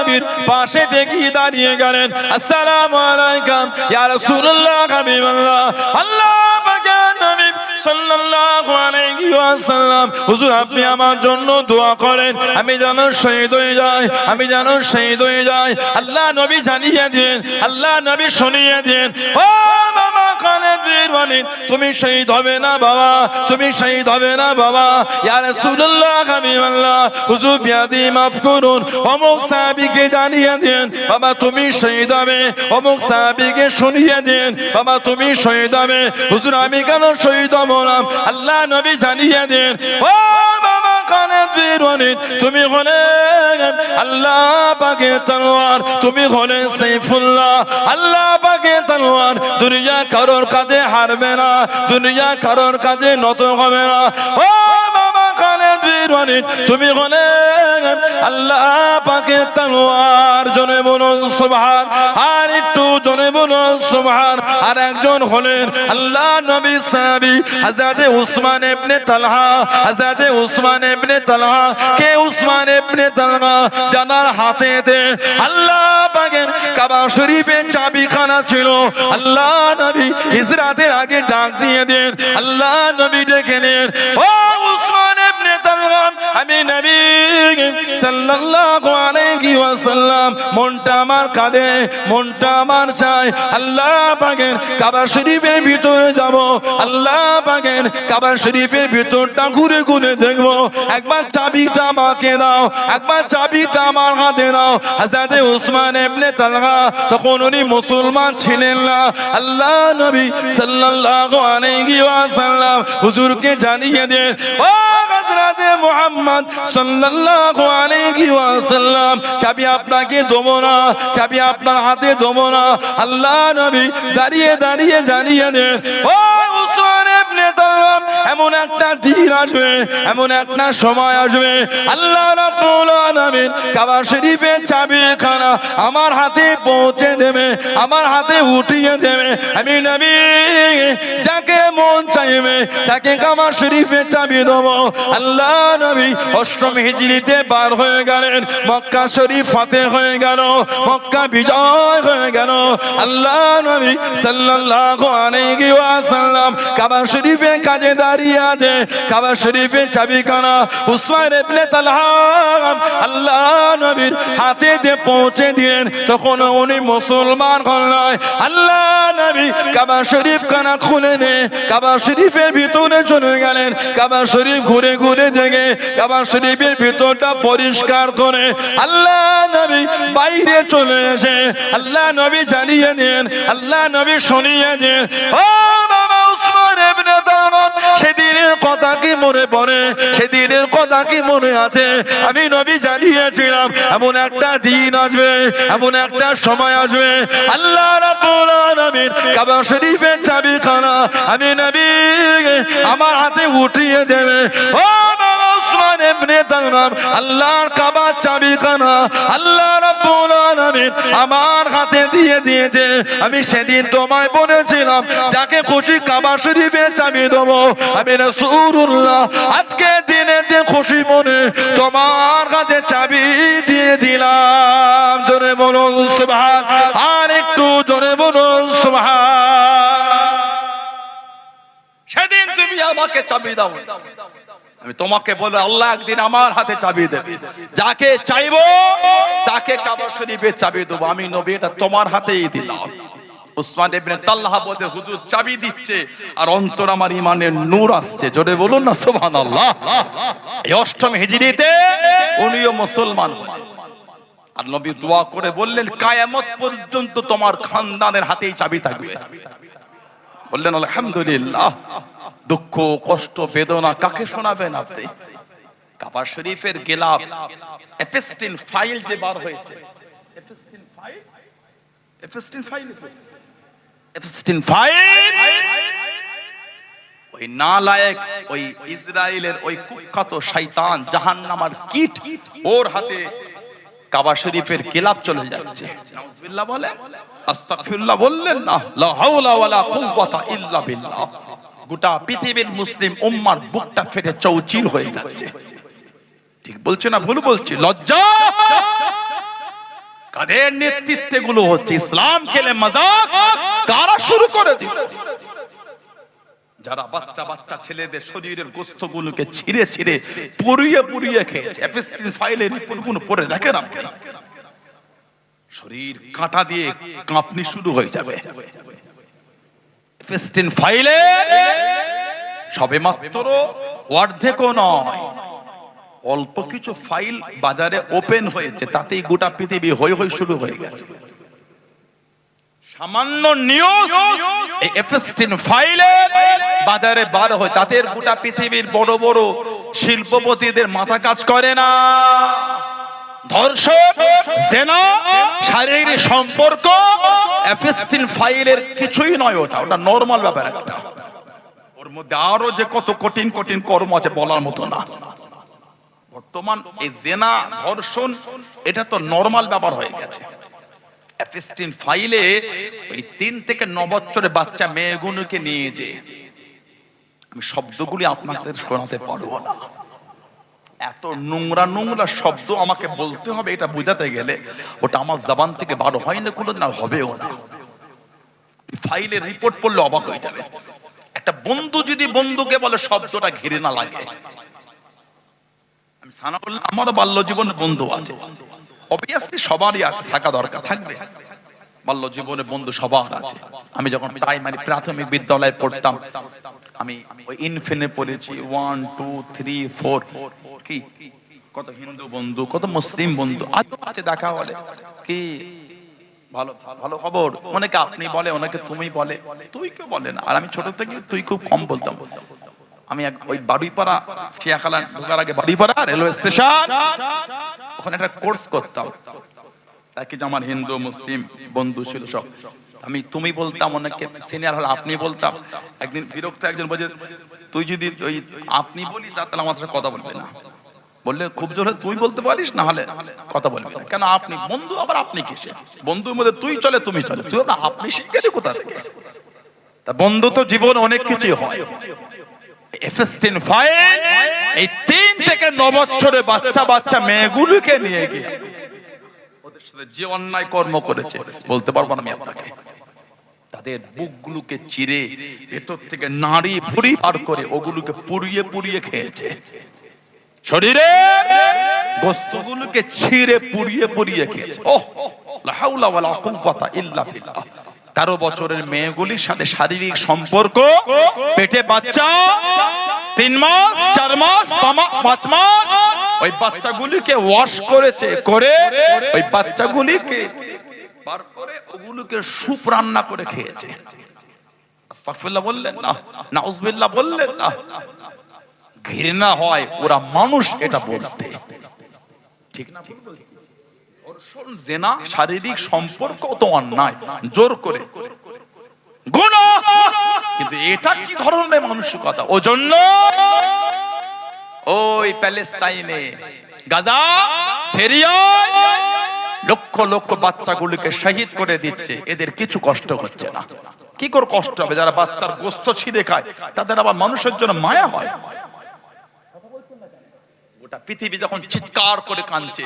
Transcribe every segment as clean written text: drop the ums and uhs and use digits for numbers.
নবীর পাশে দেখি দাঁড়িয়ে গেলেন। আসসালামু আলাইকুম ইয়া রাসূলুল্লাহ হাবিবাল্লাহ। আল্লাহ পাকের নবী সাল্লাল্লাহু আলাইহি ওয়াসাল্লাম, হুজুর আপনি আমার জন্য দোয়া করেন, আমি যেন শহীদ হয়ে যাই, আমি যেন শহীদ হয়ে যাই। আল্লাহ নবী জানিয়ে দেন, আল্লাহ নবী শুনিয়ে দেন, ও বাবা খালিদ বিন ওয়ালিদ, তুমি শহীদ হবে না বাবা, তুমি শহীদ হবে না বাবা। ইয়া রাসূলুল্লাহ হাবিবাল্লাহ, হুজুর বিয়াদি মাফ করুন, অমুক সাহাবীকে জানিয়ে দেন বাবা তুমি শহীদ হবে, অমুক সাহাবীকে শুনিয়ে দেন বাবা তুমি শহীদ হবে। হুজুর আমি কেন শহীদ হব না? আল্লাহ নবী জানিয়ে দেন, ও বাবা খালিদ বিন ওয়ালিদ, তুমি হলেন আল্লাহ পাকের তলোয়ার, তুমি হলেন সাইফুল্লাহ, আল্লাহ পাকের তলোয়ার। দুনিয়া কারোর কাছে হারবে না, দুনিয়া কারোর কাছে নত হবে না। ও বাবা খালিদ বিন ওয়ালিদ, তুমি হলেন আল্লাহ পাকের তলোয়ার। জনে বলুন সুবহান, আর একটু জনে বলুন সুবহান। আর একজন হলেন আল্লাহ নবী সাহাবী হযরত উসমান ইবনে তালহা, হযরত উসমান ইবনে তালহা। কে উসমান ইবনে তালহা? জানার হাতেতে আল্লাহ পাকের কাবা শরীফের চাবিখানা ছিল। আল্লাহ নবী হিজরাতের আগে ডাক দিয়ে দেন, আল্লাহ নবী ডেকে নেন, ও উসমান ইবনে তালহা, আমি নবী সাল্লাল্লাহু আলাইহি ওয়াসাল্লাম, মনটা আমার কাঁদে, মনটা আমার চায় আল্লাহ পাকের কাবা শরীফের ভিতরে যাব, আল্লাহ পাকের কাবা শরীফের ভিতরটা ঘুরে ঘুরে দেখবো, একবার চাবিটা আমাকে দাও, একবার চাবিটা আমার হাতে দাও। হযরত উসমান ইবনে তালহা তখন উনি মুসলমান ছিলেন না। আল্লাহ নবী সাল্লাল্লাহু আলাইহি ওয়াসাল্লাম হুজুরকে জানিয়ে দেন, ও হযরত মুহাম্মদ সাল্লাল্লাহু আলাইহি ওয়াসাল্লাম, চাবি আপনাকে দেব না, চাবি আপনার হাতে দেব না। আল্লাহ নবী দাঁড়িয়ে দাঁড়িয়ে জানিয়ে দেন, ও উসমান ইবনে তালহা, এমন একটা দিন আসবে, এমন একটা সময় আসবে, আল্লাহ রাব্বুল আলামিন কাবা শরীফের চাবিখানা আমার হাতে পৌঁছে দেবে, আমার হাতে উঠিয়ে দেবে। আমি নবী যাকে মন চাইবে তাকে কাবা শরীফের চাবি দেব। আল্লাহ নবী অষ্টম হিজরিতে বার হয়ে গেলেন, মক্কা শরীফ ফাতে হয়ে গেল, মক্কা বিজয় হয়ে গেল। আল্লাহ নবী সাল্লাল্লাহু আলাইহি ওয়াসাল্লাম কাবা শরীফের কাছে দাঁড়িয়ে আছে, কাবা শরীফের চাবিখানা উসমান ইবনে তালহা আল্লাহ নবীর হাতে দিয়ে পৌঁছে দিলেন। তখন উনি মুসলমান হলেন। আল্লাহ নবী কাবা শরীফ খানা খুলে নে কাবা শরীফের ভিতরে চলে গেলেন। কাবা শরীফ ঘুরে ঘুরে দেখে কাবা শরীফের ভিতরটা পরিষ্কার করে আল্লাহ নবী বাইরে চলে এসে আল্লাহ নবী জানিয়ে দেন, আল্লাহ নবী শুনিয়ে দেন, ও বাবা উসমান ইবনে তালহা, সেদিনের কথা কি মনে পড়ে? সেদিনের কথা কি মনে আছে? আমি নবী জানিয়েছিলাম এমন একটা দিন আসবে, এমন একটা সময় আসবে, আল্লাহ রাব্বুল আলামিন কাবা শরীফের চাবিখানা আমি নবী আমার হাতে উঠিয়ে দেবে। ও বাবা উসমান ইবনে তালহা, আল্লাহর কাবার চাবিখানা আল্লাহ রাব্বুল আলামিন আমার হাতে দিয়ে দিয়েছে। আমি সেদিন তোমায় বলেছিলাম যাকে খুশি কাবা শরীফের চাবি দেবো। আমি রাসূলুল্লাহ আজকে দিনে দিয়ে খুশি মনে তোমার কাছে চাবি দিয়ে দিলাম। জোরে বলুন সুবহান, আর একটু জোরে বলুন সুবহান। সেদিন তুমি আমাকে চাবি দাও, আমি তোমাকে বলে আল্লাহ একদিন আমার হাতে চাবি দেবে, যাকে চাইবো তাকে কাবা শরীফের চাবি দেবো। আমি নবী এটা তোমার হাতেই দিলাম। উসমান ইবনে তালহা বলতে হুজুর চাবি দিচ্ছে আর অন্তর আমার ইমানের নূর আসছে। জোরে বলুন না সুবহানাল্লাহ। এই অষ্টম হিজরিতে উনিও মুসলমান। আর নবী দোয়া করে বললেন কিয়ামত পর্যন্ত তোমার খানদানের হাতেই চাবি থাকবে। বললেন আলহামদুলিল্লাহ। দুঃখ কষ্ট বেদনা কাকে শোনাবেন আপনি? কাবা শরীফের গিলাফ এপস্টিন ফাইল যে বার হয়েছে, এপস্টিন ফাইল ওই নালায়েক ওই ইসরায়েলের ওই কুখ্যাত শয়তান জাহান্নামের কীট ওর হাতে কাবা শরীফের গিলাফ চলে যাচ্ছে। নাউজুবিল্লাহ বলেন, আস্তাগফিরুল্লাহ বললেন না, লা হাওলা ওয়ালা কুওয়াতা ইল্লা বিল্লাহ। গোটা পৃথিবীর মুসলিম উম্মার বুকটা ফেটে চৌচির হয়ে যাচ্ছে। ঠিক বলছে না ভুল বলছি? লজ্জা কাদের নেতৃত্বে গুলো হচ্ছে? ইসলাম খেলে মজাক কারা শুরু করে দিল? যারা বাচ্চা বাচ্চা ছেলেদের শরীরের গোস্তগুলোকে ছিঁড়ে ছিঁড়ে পুড়িয়ে পুড়িয়ে খেয়েছে। এফএসটিন ফাইলের রিপোর্টগুলো পড়ে দেখেন আপনি, শরীর কাঁটা দিয়ে কাঁপনি শুরু হয়ে যাবে। এফএসটিন ফাইলে সবে মাত্র অর্ধেকও নয়, অল্প কিছু ফাইল বাজারে ওপেন হয়েছে, তাতেই গোটা পৃথিবী হই হই শুরু হয়ে গেছে। সামান্য নিউজ এই এফএসটিন ফাইলে বাজারে বার হয়, তাদের গোটা পৃথিবীর বড় বড় শিল্পপতিদের মাথা কাজ করে না। ধর্ষণ, জেনা, শারীরিক সম্পর্ক এফএসটিন ফাইলের কিছুই নয়, ওটা নরমাল ব্যাপার একটা। ওর মধ্যে আরো যে কত কঠিন কঠিন কর্ম আছে বলার মতো না। বর্তমান এই জেনা, ধর্ষণ এটা তো নরমাল ব্যাপার হয়ে গেছে। এফএসটিন ফাইলে ওই 3 থেকে 9 বছরের বাচ্চা মেয়েগুলোকে নিয়ে যে, আমি শব্দগুলি আপনাদের শোনাতে পারবো না, এত নোংরা নোংরা শব্দ আমাকে বলতে হবে, এটা বোঝাতে গেলে ওটা আমার জবান থেকে বার হয় না, কোনোদিন আর হবেও না। ফাইলের রিপোর্ট পড়লে অবাক হয়ে যাবে। একটা বন্ধু যদি বন্ধুকে বলে শব্দটা ঘিরে না লাগে, আমি সানা বললাম আমারও বাল্য জীবনে বন্ধু আছে, অবভিয়াসলি সবারই আছে, থাকা দরকার, থাকবে। বাল্য জীবনে বন্ধু সবার আছে। আমি যখন প্রাইমারি প্রাথমিক বিদ্যালয়ে পড়তাম, আমি ওই ইনফিনে পড়েছি 1 2 3 4, কি কত হিন্দু বন্ধু, কত মুসলিম বন্ধু আছে, দেখা বলে কি ভালো ভালো খবর, অনেকে আপনি বলে, অনেকে তুমি বলে, তুই কেউ বলে না। আর আমি ছোট থেকে তুই খুব কম বলতাম। আমি ওই বাড়িপাড়া শিয়াখালা ঢোকার আগে বাড়িপাড়া রেলওয়ে স্টেশন, ওখানে একটা কোর্স করতাম। তাকে যে আমার হিন্দু মুসলিম বন্ধু ছিল সব, আমি তুমি বলতাম, অনেকে সিনিয়র হলে আপনি বলতাম। একদিন বিরক্ত একজন বলছে, তুই যদি ওই আপনি বলিস তাহলে আমার সাথে কথা বলবে না। বললে খুব জোরে তুই বলতে পারিস, না হলে কথা বলবি না। কেন আপনি বন্ধু, আবার আপনি কিসে? বন্ধুর মধ্যে তুই চলে তুমি চলে, তুই না আপনি শিখেলি কোথা থেকে? তা বন্ধু তো জীবন অনেক কিছুই হয়। এফএসটিন ফাইল এই 3 থেকে 9 বছরের বাচ্চা বাচ্চা মেয়েগুলোকে নিয়ে গিয়ে ওদের সাথে যে অন্যায় কর্ম করেছে বলতে পারবো না আমি আপনাকে। তাদের বুকগুলোকে চিরে ভেতর থেকে নাড়ি ভুঁড়ি বার করে ওগুলোকে পুড়িয়ে পুড়িয়ে খেয়েছে। শরীরে গোস্তগুলোকে ছিঁড়ে পুড়িয়ে পুড়িয়ে খেয়েছে। ওহ লা হাওলা ওয়ালা কুওয়াতা ইল্লা বিল্লাহ। 13 বছরের মেয়েগুলির সাথে শারীরিক সম্পর্ক, পেটে বাচ্চা, 3 মাস 4 মাস 5 মাস, ওই বাচ্চাগুলিকে ওয়াশ করেছে, করে ওই বাচ্চাগুলিকে বার করে ওগুলোকে স্যুপ রান্না করে খেয়েছে। আস্তাগফিরুল্লাহ বললেন না, নাউজুবিল্লাহ বললেন না। ঘৃণা হয় ওরা মানুষ এটা বলতে, ঠিক না? ধর্ষণ, জেনা, শারীরিক সম্পর্ক তো অন্যায়, জোর করে গুনাহ, কিন্তু এটা কি ধরনের মানসিকতা? ওজন্য ওই প্যালেস্তাইনে, গাজা, সিরিয়ায় লক্ষ লক্ষ বাচ্চাগুলোকে শহীদ করে দিচ্ছে, এদের কিছু কষ্ট হচ্ছে না। কি করে কষ্ট হবে? যারা বাচ্চার গোশত ছিঁড়ে খায় তাদের আবার মানুষের জন্য মায়া হয়। গোটা পৃথিবী যখন চিৎকার করে কাঁদছে,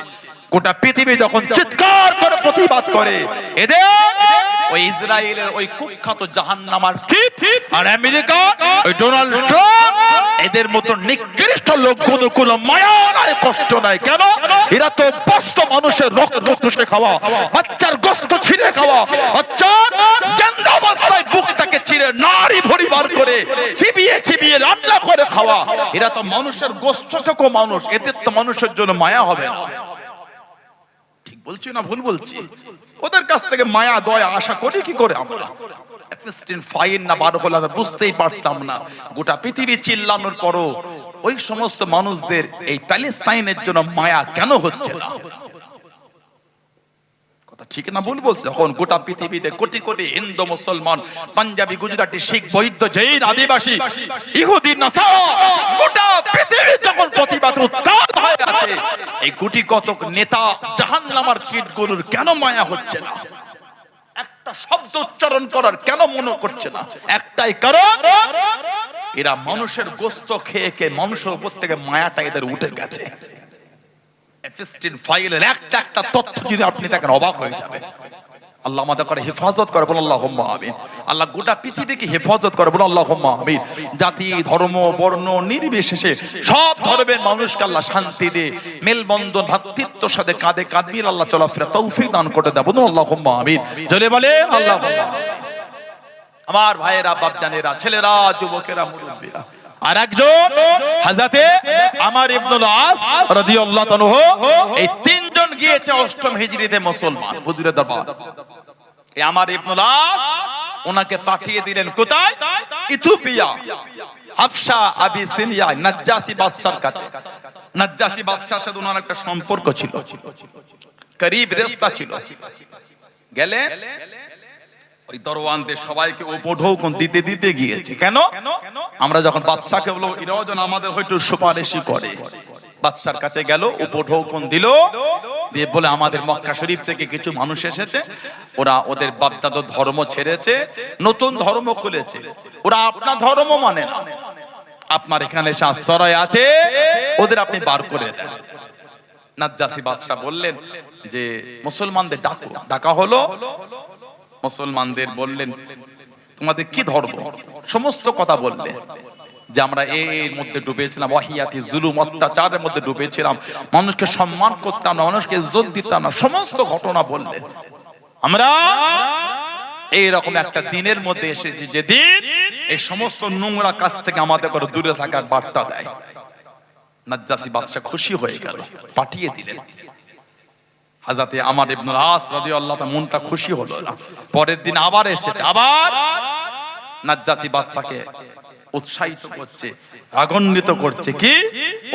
গোটা পৃথিবী যখন চিৎকার করে প্রতিবাদ করে, এদের ওই ইসরায়েলের ওই কুখ্যাত জাহান্নামার কিট আর আমেরিকা ওই ডোনাল্ড ট্রাম্প, এদের মতো নিকৃষ্ট লোকগুলো কোনো মায়া নাই, কষ্ট নাই। কেন? এরা তো বস্ত মানুষের রক্ত চুষে খাওয়া, বাচ্চার গোশত ছিঁড়ে খাওয়া, বাচ্চার জিন্দা অবস্থায় বুকটাকে ছিঁড়ে নাড়ি ভুঁড়ি বার করে চিবিয়ে চিবিয়ে রান্না করে খাওয়া। এরা তো মানুষের গোশত থেকেও মানুষ, এদের তো মানুষের জন্য মায়া হবে না। ঠিক বলছি না ভুল বলছি? ওদের কাছ থেকে মায়া দয়া আশা করি কি করে আমরা? এফএসটিন ফাইল না বার হলে বুঝতেই পারতাম না। গোটা পৃথিবী চিল্লানোর পরও ওই সমস্ত মানুষদের এই প্যালেস্তাইনের জন্য মায়া কেন হচ্ছে না? কথা ঠিক না ভুল বলছি? যখন গোটা পৃথিবীতে কোটি কোটি হিন্দু, মুসলমান, পাঞ্জাবি, গুজরাটি, শিখ, বৌদ্ধ, জৈন, আদিবাসী, ইহুদি, নাসারা, গোটা পৃথিবী যখন প্রতিবাদ উত্তাল হয়ে আছে, এই কোটি কতক নেতা জাহান্নামার কীটগুলোর কেন মায়া হচ্ছে না? একটা শব্দ উচ্চারণ করার কেন মনে করছে না? একটাই কারণ, এরা মানুষের গোশত খেয়ে খেয়ে মানুষের উপর থেকে মায়াটা এদের উঠে গেছে। এফএসটিন ফাইলের একটা একটা তথ্য যদি আপনি দেখেন অবাক হয়ে যাবে। আল্লাহ আমাদের করে হেফাজত করে, বলুন আল্লাহুম্মা আমিন। আল্লাহ গোটা পৃথিবীকে হেফাজত করে, বলুন আল্লাহুম্মা আমিন। জাতি ধর্ম বর্ণ নির্বিশেষে সব ধর্মের মানুষকে আল্লাহ শান্তি দিয়ে মেলবন্ধন ভ্রাতৃত্বর সাথে কাঁধে কাঁধ মিলিয়ে আল্লাহ চলাফেরা তৌফিক দান করে দেয়, বলুন আল্লাহুম্মা আমিন। জোরে বলে আল্লাহুম্মা আমিন। আমার ভাইয়েরা, বাপজানেরা, ছেলেরা, যুবকেরা, মুরব্বীরা, আর একজন হযরতে আমর ইবনুল আস রাদিয়াল্লাহু তাআলা, এই তিনজন গিয়েছে অষ্টম হিজরিতে মুসলমান হুজুরের দরবার। এই আমর ইবনুল আস ওনাকে পাঠিয়ে দিলেন কোথায়? ইথিওপিয়া, হাবশা, আবিসিনিয়া, নাজ্জাসী বাদশার কাছে। নাজ্জাসী বাদশার সাথে ওনার একটা সম্পর্ক ছিল, করিব রিশতা ছিল। গেলেন, ওই দরওয়ানদের সবাইকে উপঢৌকন দিতে দিতে গিয়েছে। কেন? আমরা যখন বাদশাকে বলবো এরাও যেন আমাদের হয়তো সুপারিশি করে। বাদশার কাছে গেল, উপঢৌকন দিল, দিয়ে বলে আমাদের মক্কা শরীফ থেকে কিছু মানুষ এসেছে, ওরা ওদের বাপদাদার ধর্ম ছেড়েছে, নতুন ধর্ম খুলেছে, ওরা আপনার ধর্ম মানে না, আপনার এখানে আশ্রয় আছে, ওদের আপনি বার করে দেন। নাজ্জাসী বাদশা বললেন যে মুসলমানদের ডাকো। ডাকা হলো, মুসলমানদের বললেন তোমাদের কি ধর্ম, সমস্ত কথা বললেন যে আমরা এর মধ্যে ডুবেছিলাম, ওয়াহিয়াতি জুলুম অত্যাচারের মধ্যে ডুবেছিলাম, মানুষকে সম্মান করতাম না, মানুষকে ইজ্জত দিতাম না, সমস্ত ঘটনা বললেন। আমরা এইরকম একটা দিনের মধ্যে এসেছি যেদিন এই সমস্ত নোংরা কাজ থেকে আমাদের করে দূরে থাকার বার্তা দেয়। নাজ্জাসী বাদশা খুশি হয়ে গেল, পাঠিয়ে দিলেন। হযরতে আমর ইবনুল আস রাদিয়াল্লাহু তাআলা মনটা খুশি হলো না। পরের দিন আবার এসেছে, আবার নাজ্জাসী বাদশাকে উৎসাহিত করছে, আগুন্বিত করছে, কি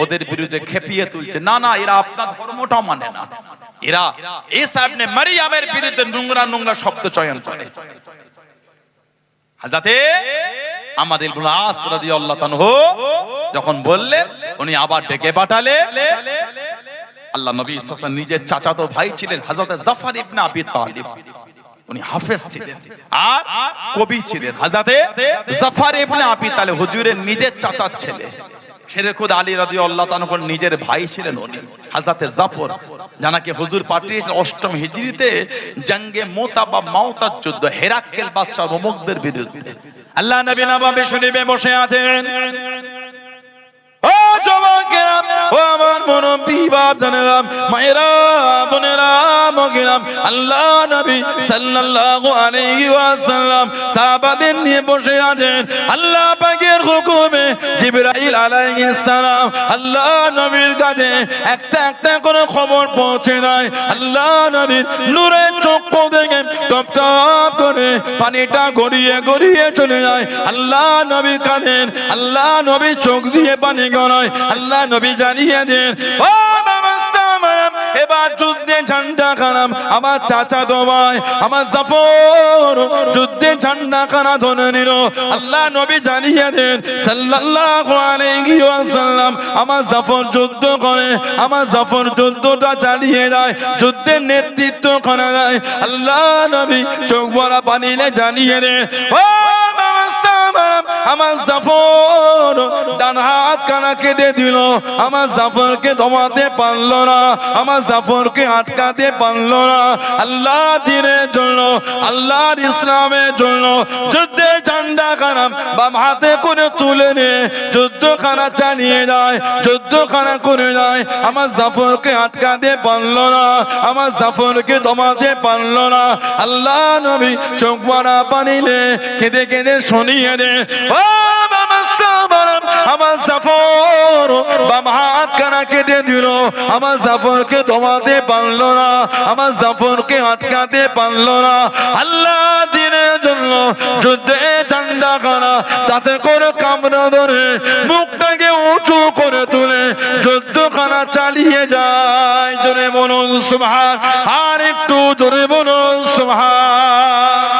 ওদের বিরুদ্ধে খেপিয়ে তুলছে, না না এরা আপনার ধর্মটা মানে না, এরা ঈসা ইবনে মারইয়ামের বিরুদ্ধে নোংরা নোংরা শব্দ চয়ন করে। হযরতে আমর ইবনুল আস রাদিয়াল্লাহু তাআলা যখন বললেন, উনি আবার ডেকে পাঠালেন। আল্লাহ নবী সাল্লাল্লাহু আলাইহি ওয়াসাল্লাম নিজের চাচাতো ভাই ছিলেন হযরত জাফর ইবনে আবি তালিব, উনি হাফেজ ছিলেন আর কবি ছিলেন। হযরত জাফর ইবনে আবি তালিব হুজুরের নিজের চাচার ছেলে, শেরে খুদ আলী রাদিয়াল্লাহু তাআলা নিজের ভাই ছিলেন উনি। হযরত জাফর জানাকে হুজুর পাঠিয়েছেন অষ্টম হিজরিতে জঙ্গে মুতা বা মাউতার যুদ্ধ, হেরাক্কেল বাদশা মুমুকদের বিরুদ্ধে। আল্লাহ নবী নববী শরীফে বসে আছেন। ও যুবকেরা, ও আমার মুরব্বী বাপজানেরা, মায়েরা, বোনেরা, মগিরা, আল্লাহ নবী সাল্লাল্লাহু আলাইহি ওয়াসাল্লাম সাহাবাদের নিয়ে বসে আছেন। আল্লাহ পাকের হুকুমে জিবরাইল আলাইহিস সালাম আল্লাহ নবীর কাছে একটা একটা করে খবর পৌঁছে দেয়। আল্লাহ নবীর নূরের চক্ষু থেকে টপ টপ করে পানিটা গড়িয়ে গড়িয়ে চলে যায়। আল্লাহ নবী কাঁদেন, আল্লাহ নবী চোখ দিয়ে পানি গড়ায়। আল্লাহ নবী জানিয়ে দেন, ও বাবা সামাম, এবার যুদ্ধে ঝান্ডা খানাম আমার চাচা তো ভাই আমার জাফর যুদ্ধে ঝান্ডা খানা ধরে নিল। আল্লাহ নবী জানিয়ে দেন সাল্লাল্লাহু আলাইহি ওয়াসাল্লাম, আমার জাফর যুদ্ধ করে, আমার জাফর যুদ্ধটা চালিয়ে যায়, যুদ্ধের নেতৃত্ব করা যায়। আল্লাহ নবী চোখ ভরা পানিলে জানিয়ে দেন, ও বাবা সামাম, আমার জাফর ডান হাত কানা কেটে দিল, আমার জাফরকে দমাতে পারলো না, আমার জাফরকে আটকাতে পারলো না। আল্লাহ দ্বীনের জন্য, আল্লাহর ইসলামের জন্য যুদ্ধে ঝান্ডা খানা বাম হাতে করে তুলে নিয়ে যুদ্ধখানা চালিয়ে যায়, যুদ্ধখানা করে যায়। আমার জাফরকে আটকাতে পারলো না, আমার জাফরকে দমাতে পারলো না। আল্লাহ নবী চোখ ভরা পানিলে কেঁদে কেঁদে শুনিয়ে দেন, ও বাবা সামাম, আমার জাফর বাম হাত কানা কেটে দিল, আমার জাফরকে দমাতে পারলো না, আমার জাফরকে আটকাতে পারলো না। আল্লাহ দ্বীনের জন্য যুদ্ধে ঝান্ডা খানা তাতে করে কামড়া ধরে মুখটাকে উঁচু করে তুলে যুদ্ধখানা চালিয়ে যায়। জোরে বলুন সুবহান, আর একটু জোরে বলুন সুবহান।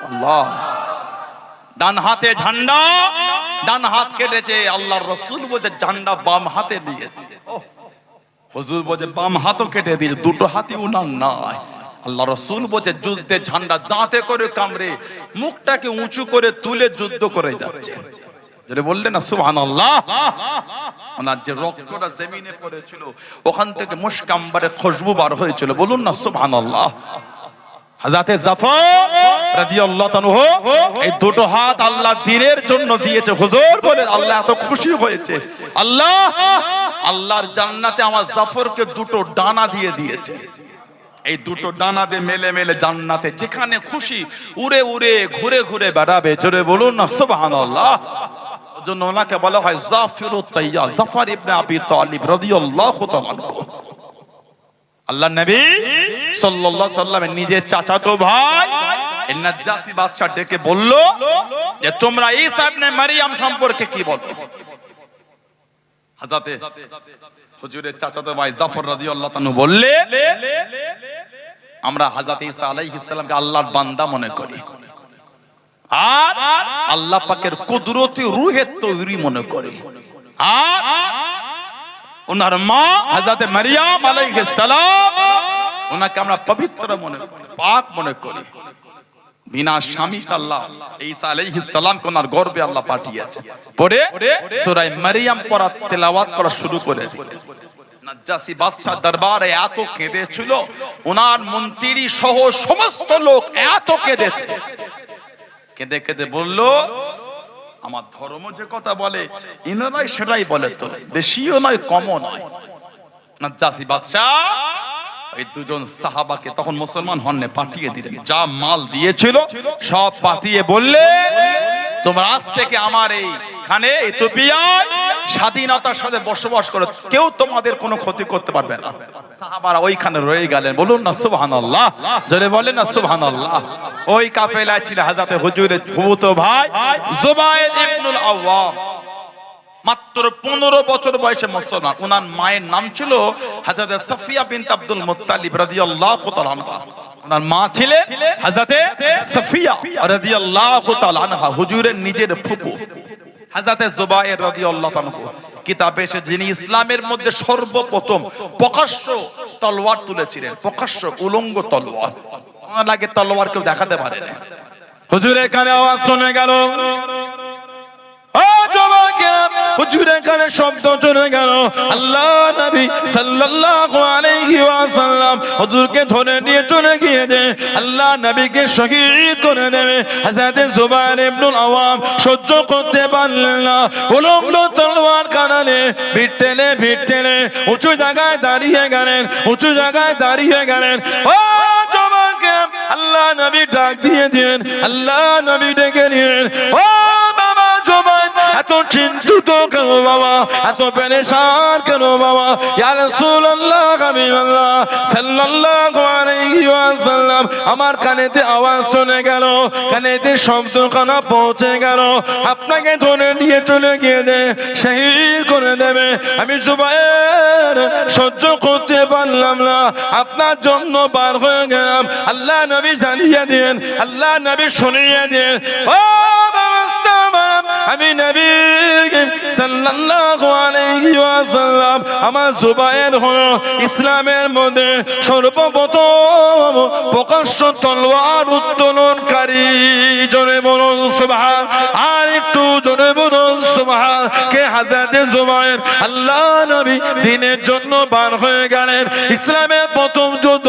আল্লাহ ডান হাতে ঝান্ডা, ডান হাত কেটেছে। আল্লাহর রাসূল বলতে ঝান্ডা বাম হাতে নিয়েছে। হুজুর বলে বাম হাতও কেটে দিয়েছে, দুটো হাতই উনার নাই। আল্লাহ রাসূল বলে যুদ্ধে ঝান্ডা দাঁতে করে কামড়ে মুখটাকে উঁচু করে তুলে যুদ্ধ করে যাচ্ছে। যদি বললেন না সুবহানাল্লাহ। ওনার যে রক্তটা জমিনে পড়েছিল ওখান থেকে মুশক আম্বারে খুশবু বার হয়েছিল, বলুন না সুবহানাল্লাহ। হযরতে জাফর রাদিয়াল্লাহু তাআলা এই দুটো হাত আল্লাহ দ্বীনের জন্য দিয়েছে। হুজুর বলে আল্লাহ এত খুশি হয়েছে, আল্লাহর জান্নাতে আমার জাফরকে দুটো ডানা দিয়ে দিয়েছে। এই দুটো ডানা দিয়ে মেলে মেলে জান্নাতে যেখানে খুশি উড়ে উড়ে ঘুরে ঘুরে বেড়াবে। জোরে বলুন না সুবহানাল্লাহ। জন্য ওনাকে বলা হয় জাফরুত তাইয়া, জাফর ইবনে আবি তালিব রাদিয়াল্লাহু তাআলা আনহু। আল্লাহ নবী সাল্লাল্লাহু আলাইহি সাল্লামের নিজের চাচাতো ভাই এই নাজ্জাসী বাদশা ডেকে বলল যে তোমরা ঈসা ইবনে মারইয়াম সম্পর্কে কি বলো? হযরতে হুজুরের চাচাতো ভাই জাফর রাদিয়াল্লাহু তাআলা বললে আমরা হযরত ঈসা আলাইহিস সালামকে আল্লাহর বান্দা মনে করি আর আল্লাহ পাকের কুদরতি রূহের তৈরি মনে করি, আর ওনার মা হযরত মারইয়াম আলাইহিস সালাম ওনাকে আমরা পবিত্র মনে করি, পাক মনে করি। বিনা স্বামী আল্লাহ ঈসা আলাইহিস সালামকে ওনার গর্ভে আল্লাহ পাঠিয়েছে। পরে সূরা মারইয়াম পড়া তেলাওয়াত করা শুরু করে দিলেন। নাজ্জাসী বাদশা দরবারে এত কেঁদেছিল, ওনার মন্ত্রী সহ সমস্ত লোক এত কেঁদেছে। কেঁদে কেঁদে বলল আমার ধর্ম যে কথা বলে ইনারাই সেটাই বলে, তো বেশিও নয় কমও নয়। নাজ্জাসী বাদশা এই দুজন সাহাবাকে তখন মুসলমান হননে পাঠিয়ে দিলেন। যা মাল দিয়েছিল সব পাঠিয়ে বললে তোমরা আজ থেকে আমার এইখানে ইথিওপিয়ায় স্বাধীনতার সাথে বসবাস করো, কেউ তোমাদের কোনো ক্ষতি করতে পারবে না। সাহাবারা ওইখানে রয়ে গেলেন, বলুন না সুবহানাল্লাহ। জোরে বলেন না সুবহানাল্লাহ। ওই কাফেলায় ছিল হযরত হুজুরের ফুফুতো ভাই জুবায়ের ইবনুল আওয়াম, মাত্র 15 বছর বয়সে মুসলমান। ওনার মায়ের নাম ছিল হযরত সাফিয়া বিনত আব্দুল মুত্তালিব রাদিয়াল্লাহু তাআলা আনহা। ওনার মা ছিলেন হযরত সাফিয়া রাদিয়াল্লাহু তাআলা আনহা, হুজুরের নিজের ফুফু। হযরত জুবায়ের রাদিয়াল্লাহু তাআলা কিতাবে এসে যিনি ইসলামের মধ্যে সর্বপ্রথম প্রকাশ্য তলোয়ার তুলেছিলেন, প্রকাশ্য উলঙ্গ তলোয়ার, ওনার আগে তলোয়ার কেউ দেখাতে পারে না। হুজুরের কানে আওয়াজ শুনে গেল, হুজুরের কানে শব্দ শুনে গেল। আল্লাহ নবী সাল্লাল্লাহু আলাইহি ওয়াসাল্লাম হুজুরকে ধরে নিয়ে চলে গিয়েছে, আল্লাহ নবীকে শহীদ করে দেবে। হযরত জুবায়ের ইবনুল আওয়াম সহ্য করতে পারলেন না, উলঙ্গ তলোয়ার কানালে ভিট টেনে উঁচু জায়গায় দাঁড়িয়ে গেলেন, উঁচু জায়গায় দাঁড়িয়ে গেলেন। ও জবানকে আল্লাহ নবী ডাক দিয়ে দিলেন, আল্লাহ নবী ডেকে নিলেন, ও বাবা জবান এত চিন্তিত কেন বাবা, এত পেরেশান কেন বাবা? ইয়া রাসূলুল্লাহ হাবিবাল্লাহ সাল্লাল্লাহু আলাইহি ওয়াসাল্লাম আমার কানেতে আওয়াজ শুনে গেল, কানেতে শব্দ কানা পৌঁছে গেল, আপনাকে ধরে নিয়ে চলে গিয়ে শহীদ করে দেবে। আমি জুবায়ের সহ্য করতে পারলাম না, আপনার জন্য বার হয়ে গেলাম। আল্লাহ নবী জানিয়ে দেন, আল্লাহ নবী শুনিয়ে দেন, ও বাবা আমি নবী সাল্লাল্লাহু আলাইহি ওয়াসাল্লাম আমার জুবায়ের হলো ইসলামের মধ্যে সর্বপ্রথম প্রকাশ্য তলোয়ার উত্তোলনকারী। জোরে বলুন সুবহান, আর একটু জোরে বলুন সুবহান। কে? হযরত জুবায়ের। আল্লাহ নবী দ্বীনের জন্য বার হয়ে গেলেন। ইসলামের প্রথম যুদ্ধ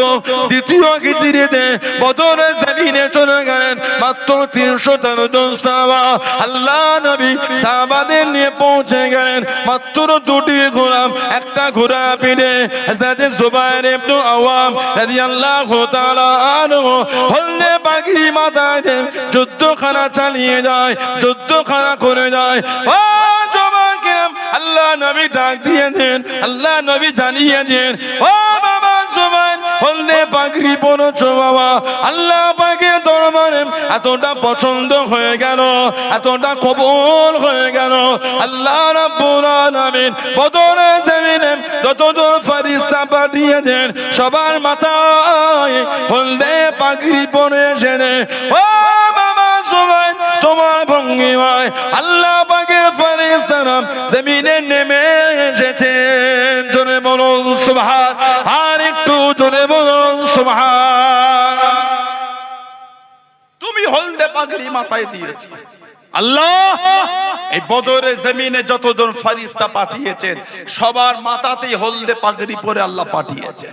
দ্বিতীয় হিজরিতে বদরের জমিনে চলে গেলেন। মাত্র 313 জন সাহাবা আল্লাহ নবী সাহাবাদের নিয়ে পৌঁছে গেলেন। মাত্র 2টি ঘোড়া, একটা ঘোড়া পিঠে হযরত জুবায়ের ইবনে আওয়াম রাদিয়াল্লাহু তাআলা আনহু হলদে পাগড়ি মাথায় দিয়ে যুদ্ধখানা চালিয়ে যায়, যুদ্ধখানা করে যায়। ও জবানকে আল্লাহ নবী ডাক দিয়ে দেন, আল্লাহ নবী জানিয়ে দেন, ও বাবা জুবায়ের হলদে পাগড়ি পরেছো বাবা, আল্লাহ পাকের দরবারে এতটা পছন্দ হয়ে গেল, এতটা কবুল হয়ে গেল। আল্লাহ রাব্বুল আলামিন বদরের জমিনে যতজন ফেরেশতা পাঠিয়েছেন সবার মাথায় হলদে পাগড়ি পরে এসেছে। ও বাবা জুবায়ের তোমার ভঙ্গিমায় আল্লাহ পাকের ফেরেশতারা জমিনে নেমে এসেছেন। জোরে বলুন সুবহান। সুবহান। তুমি হলদে পাগড়ি মাথায় দিয়েছো আল্লাহ এই বদরের জমিনে যতজন ফেরেশতা পাঠিয়েছেন সবার মাথাতেই হলদে পাগড়ি পরে আল্লাহ পাঠিয়েছে।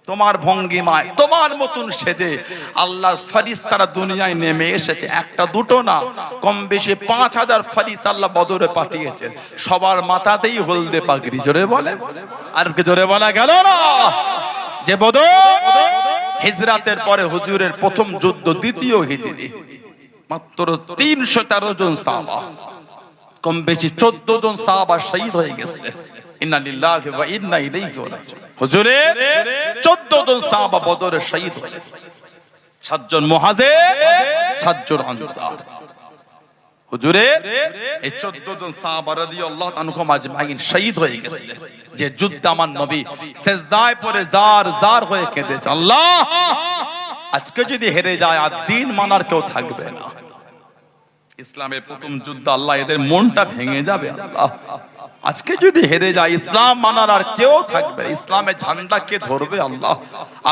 তোমার ভঙ্গিমায় তোমার মতন সেজে আল্লাহর ফেরেশতারা দুনিয়ায় নেমে এসেছে, একটা দুটো না, কম বেশি 5000 ফেরেশতা আল্লাহ বদরে পাঠিয়েছেন, সবার মাথাতেই হলদে পাগড়ি। জোরে বলে, আর কি জোরে বলা গেল না যে বদর হিজরাতের পরে হুজুরের প্রথম যুদ্ধ, দ্বিতীয় হিজরি, মাত্র 313 জন সাহাবা, কম বেশি 14 জন সাহাবা শহীদ হয়ে গেছে। ইন্না লিল্লাহি ওয়া ইন্না ইলাইহি রাজিউন। হুজুরের 14 জন সাহাবা বদরে শহীদ হয়ে, 7 জন মুহাজির, 7 জন আনসার। হুজুরের এই 14 জন সাহাবা রাদিয়াল্লাহু আনহুম আজমাইন শহীদ হয়ে গেছে। যে যুদ্ধে আমার নবী সিজদায় পড়ে জার জার হয়ে কেঁদেছে, আল্লাহ আজকে যদি হেরে যায় আর দিন মানার কেউ থাকবে না। ইসলামের প্রথম যুদ্ধ, আল্লাহ এদের মনটা ভেঙে যাবে। আল্লাহ আজকে যদি হেরে যায় ইসলাম মানার আর কেউ থাকবে, ইসলামের ঝান্ডা কে ধরবে? আল্লাহ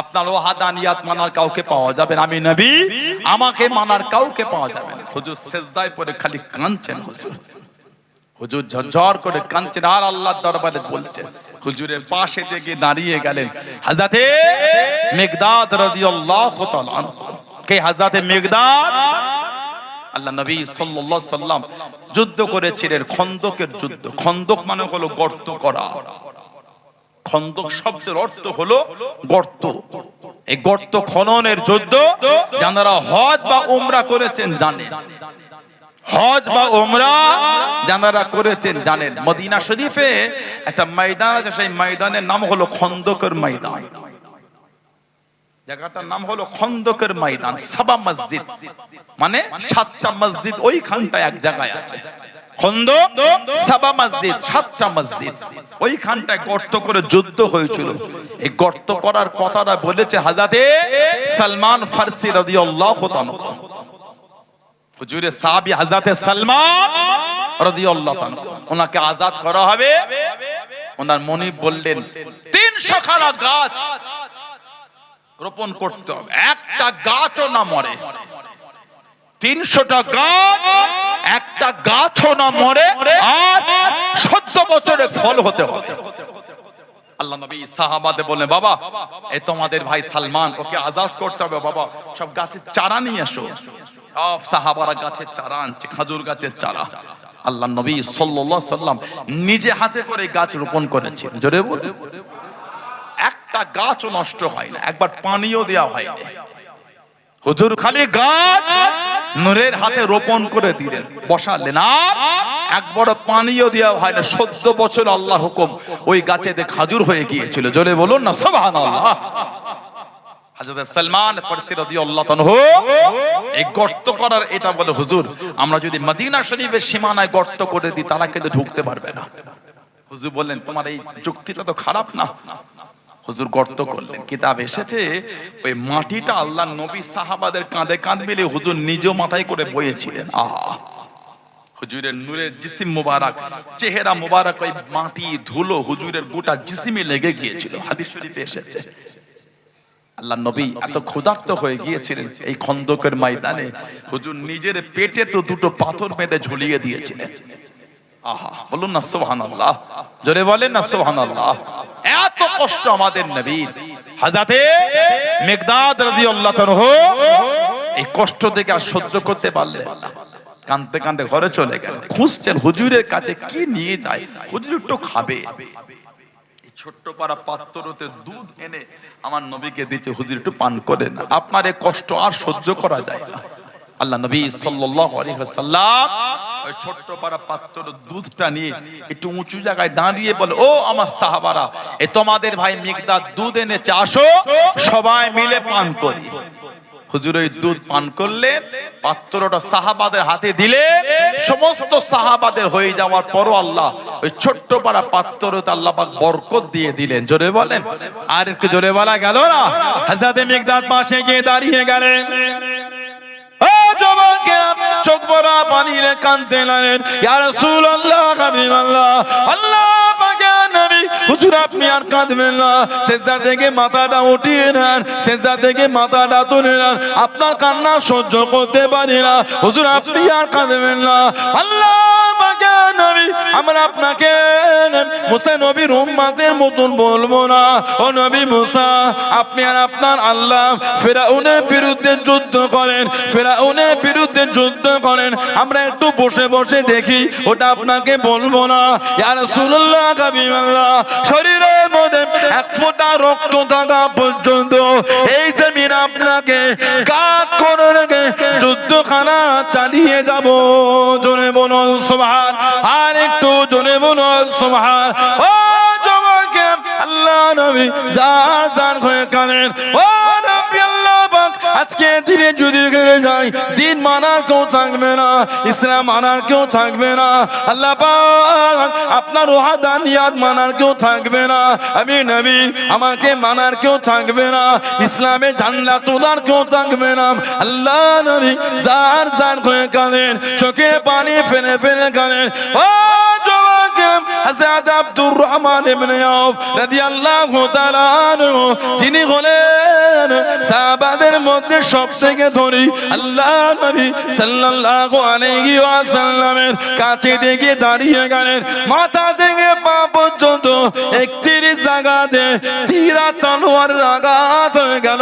আপনার ওয়াহাদানিয়াত মানার কাউকে পাওয়া যাবে না, আমি নবী আমাকে মানার কাউকে পাওয়া যাবে না। হুজুর সিজদায় পড়ে খালি কাঁদছেন, হুজুর ঝরঝর করে কাঁদছেন আর আল্লাহর দরবারে বলছেন। হুজুরের পাশে থেকে দাঁড়িয়ে গেলেন হযরতে মিকদাদ রাদিয়াল্লাহু তাআলা আনহু। কে হযরতে মিকদাদ? আল্লাহ নবী সাল্লাল্লাহু আলাইহি সাল্লাম যুদ্ধ করেছিলেন খন্দকের যুদ্ধ। খন্দক মানে হলো গর্ত করা। খন্দক শব্দের অর্থ হলো গর্ত। এই গর্ত খননের যুদ্ধ যারা হজ বা উমরা করেছেন জানেন, হজ বা উমরা যারা করেছেন জানেন। মদিনা শরীফে একটা ময়দান আছে, সেই ময়দানের নাম হলো খন্দকের ময়দান। জায়গাটার নাম হলো খন্দকের ময়দান। সাবা মসজিদ মানে 7টা মসজিদ ওইখানটা এক জায়গায় আছে। খন্দক, সাবা মসজিদ, 7টা মসজিদ, ওইখানটায় গর্ত করে যুদ্ধ হয়েছিল। এই গর্ত করার কথাটা বলেছে হযরতে সালমান ফারসি রাদিয়াল্লাহু তাআলা। হুজুরের সাহাবী হযরতে সালমান রাদিয়াল্লাহু তাআলা, ওনাকে আজাদ করা হবে। ওনার মনিব বললেন 300 খানা গাছ রোপণ করতে হবে, একটা গাছও না মরে। 300টা গাছ, একটা গাছও না মরে, আর 14 বছরে ফল হতে হবে। আল্লাহ নবী সাহাবাদের বললেন, বাবা এ তোমাদের ভাই সালমান, ওকে আজাদ করতে হবে, বাবা সব গাছের চারা নিয়ে এসো। সব সাহাবারা গাছের চারা আনছে, খেজুর গাছের চারা। আল্লাহ নবী সাল্লাল্লাহু আলাইহি সাল্লাম নিজে হাতে করে গাছ রোপণ করেছেন। জোরে বলে, একটা গাছও নষ্ট হয় না, একবার পানিও দেওয়া হয়নি। হুজুর খালি গাছ নূরের হাতে রোপণ করে দিলেন, বসালেন, আর একবার পানিও দেওয়া হয় না। 14 বছর আল্লাহর হুকুম ওই গাছেতে খাজুর হয়ে গিয়েছিল। জোরে বলুন না সুবহানাল্লাহ। হযরত সালমান ফারসি রাদিয়াল্লাহু আনহু এই গর্ত করার এটা বলে, হুজুর আমরা যদি মদিনা শরীফের সীমানায় গর্ত করে দিই তারা কিন্তু ঢুকতে পারবে না। হুজুর বললেন, তোমার এই যুক্তিটা তো খারাপ না। হুজুর গর্ত করলেন, কিতাব এসেছে ওই মাটিটা আল্লাহ নবী সাহাবাদের কাঁধে কাঁধ মিলিয়ে হুজুর নিজেও মাথায় করে বয়েছিলেন। আহা, হুজুরের নূরের জিসিম মুবারক, চেহারা মুবারক, ওই মাটি ধুলো হুজুরের গোটা জিসিমে লেগে গিয়েছিল। হাদিস শরীফে এসেছে আল্লাহ নবী এত ক্ষুধার্ত হয়ে গিয়েছিলেন এই খন্দকের ময়দানে, হুজুর নিজের পেটে তো 2টো পাথর বেঁধে ঝুলিয়ে দিয়েছিলেন। আহা, বলুন না সুবহানাল্লাহ, জোরে বলেন না সুবহানাল্লাহ। এত কষ্ট আমাদের নবীর। হযরতে মিকদাদ রাদিয়াল্লাহু আনহু এই কষ্ট দেখে আর সহ্য করতে পারলেন না, কাঁদতে কাঁদতে ঘরে চলে গেলেন। খুঁজছেন হুজুরের কাছে কি নিয়ে যায়, হুজুর একটু খাবে। এই ছোট্ট পারা পাত্রতে দুধ এনে আমার নবীকে দিতে, হুজুর একটু পান করেন, আপনার এই কষ্ট আর সহ্য করা যায় না। আল্লাহ নবী সাল্লাল্লাহু আলাইহি ওয়াসাল্লাম ওই ছোট্ট পারা পাত্র দুধটা নিয়ে একটু উঁচু জায়গায় দাঁড়িয়ে বলে, ও আমার সাহাবারা, এ তোমাদের ভাই মিকদাদ দুধ এনেছে, আসো সবাই মিলে পান করি। হুজুর ওই দুধ পান করলেন, পাত্রটা সাহাবাদের হাতে দিলে, সমস্ত সাহাবাদের হয়ে যাওয়ার পরও আল্লাহ ওই ছোট্ট পারা পাত্রতে আল্লাহ পাক বরকত দিয়ে দিলেন। জোরে বলেন, আর একটু জোরে বলা গেল না। হযরতে মিকদাদ পাশে গিয়ে দাঁড়িয়ে গেলেন, চোখ ভরা পানি রে কাঁদতে লাগলেন, ইয়া রাসূলুল্লাহ, হাবিবাল্লাহ, আল্লাহ পাকের নবী হুজুর আপনি আর কাঁদবেন না, সিজদা থেকে মাথাটা উঠিয়ে নেন, সিজদা থেকে মাথাটা তুলে নেন, আপনার কান্না সহ্য করতে পারি না, হুজুর আপনি আর কাঁদবেন না। আল্লাহ পাকে নবী আমরা আপনাকে মুসা নবীর উম্মতের মতন বলবো না। ও নবী মুসা আপনি আর আপনার আল্লাহ ফিরআউনের বিরুদ্ধে যুদ্ধ করেন, ফিরআউনের বিরুদ্ধে যুদ্ধ করেন, আমরা একটু বসে বসে দেখি, ওটা আপনাকে বলবো না। ইয়া রাসূলুল্লাহ হাবিবাল্লাহ শরীরের মধ্যে এক ফোঁটা রক্ত থাকা পর্যন্ত এই জমিন আপনাকে কাট করে রেখে যুদ্ধখানা চালিয়ে যাব। জোরে বলুন সুবহান, আর একটু জোরে বলুন সুবহান। ও জবাকে আল্লাহ নবী জার জার হয়ে কাঁদেন। ও নবী আল্লাহ পাক আজকে দিনে যদি গেলে যাই, দিন মানার কেউ থাকবে না, ইসলাম মানার কেউ থাকবে না, আল্লাহ পাক আপনার ওয়াহদানিয়াত মানার কেউ থাকবে না, আমি নবী আমাকে মানার কেউ থাকবে না, ইসলামে ঝান্ডা তোলার কেউ থাকবে না। আল্লাহ নবী জার জার হয়ে কাঁদেন, চোখে পানি ফেলে ফেলে কাঁদেন। ও জওয়াকে হযরত আব্দুর রহমান ইবনে আউফ রাদিয়াল্লাহু তাআলা আনহু, যিনি হলেন সাহাবাদের মধ্যে সবথেকে ধনী, আল্লাহ নবী সাল্লাল্লাহু আলাইহি ওয়াসাল্লামের কাছে থেকে দাঁড়িয়ে গেলেন, মাথা থেকে পা পর্যন্ত 31 জায়গাতে তীর আর তলোয়ার আঘাত হয়ে গেল,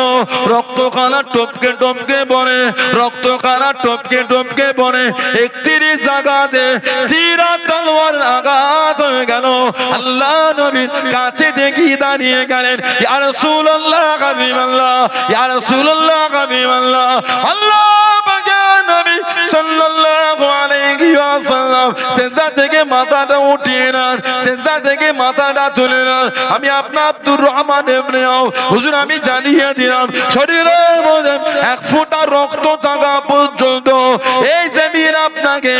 রক্তখানা টপকে টপকে পড়ে, রক্তখানা টপকে টপকে পড়ে, 31 জায়গাতে তীর আর তলোয়ার আঘাত হয়ে গেল। আল্লাহ নবীর কাছে দেখি দাঁড়িয়ে গেলেন, ইয়া রাসূলুল্লাহ হাবিবাল্লাহ, ইয়া রাসূলুল্লাহ হাবিবাল্লাহ। আল্লাহ পাকের নবী সাল্লাল্লাহু আলাইহি ওয়াসাল্লাম সিজদা থেকে মাথাটা উঠিয়ে নেন, সিজদা থেকে মাথাটা তুলে নেন। আমি আপনার আব্দুর রহমান ইবনে আউফ হুজুর আমি জানিয়ে দিলাম, শরীরের মধ্যে এক ফোঁটা রক্ত থাকা পর্যন্ত এই জমিন আপনাকে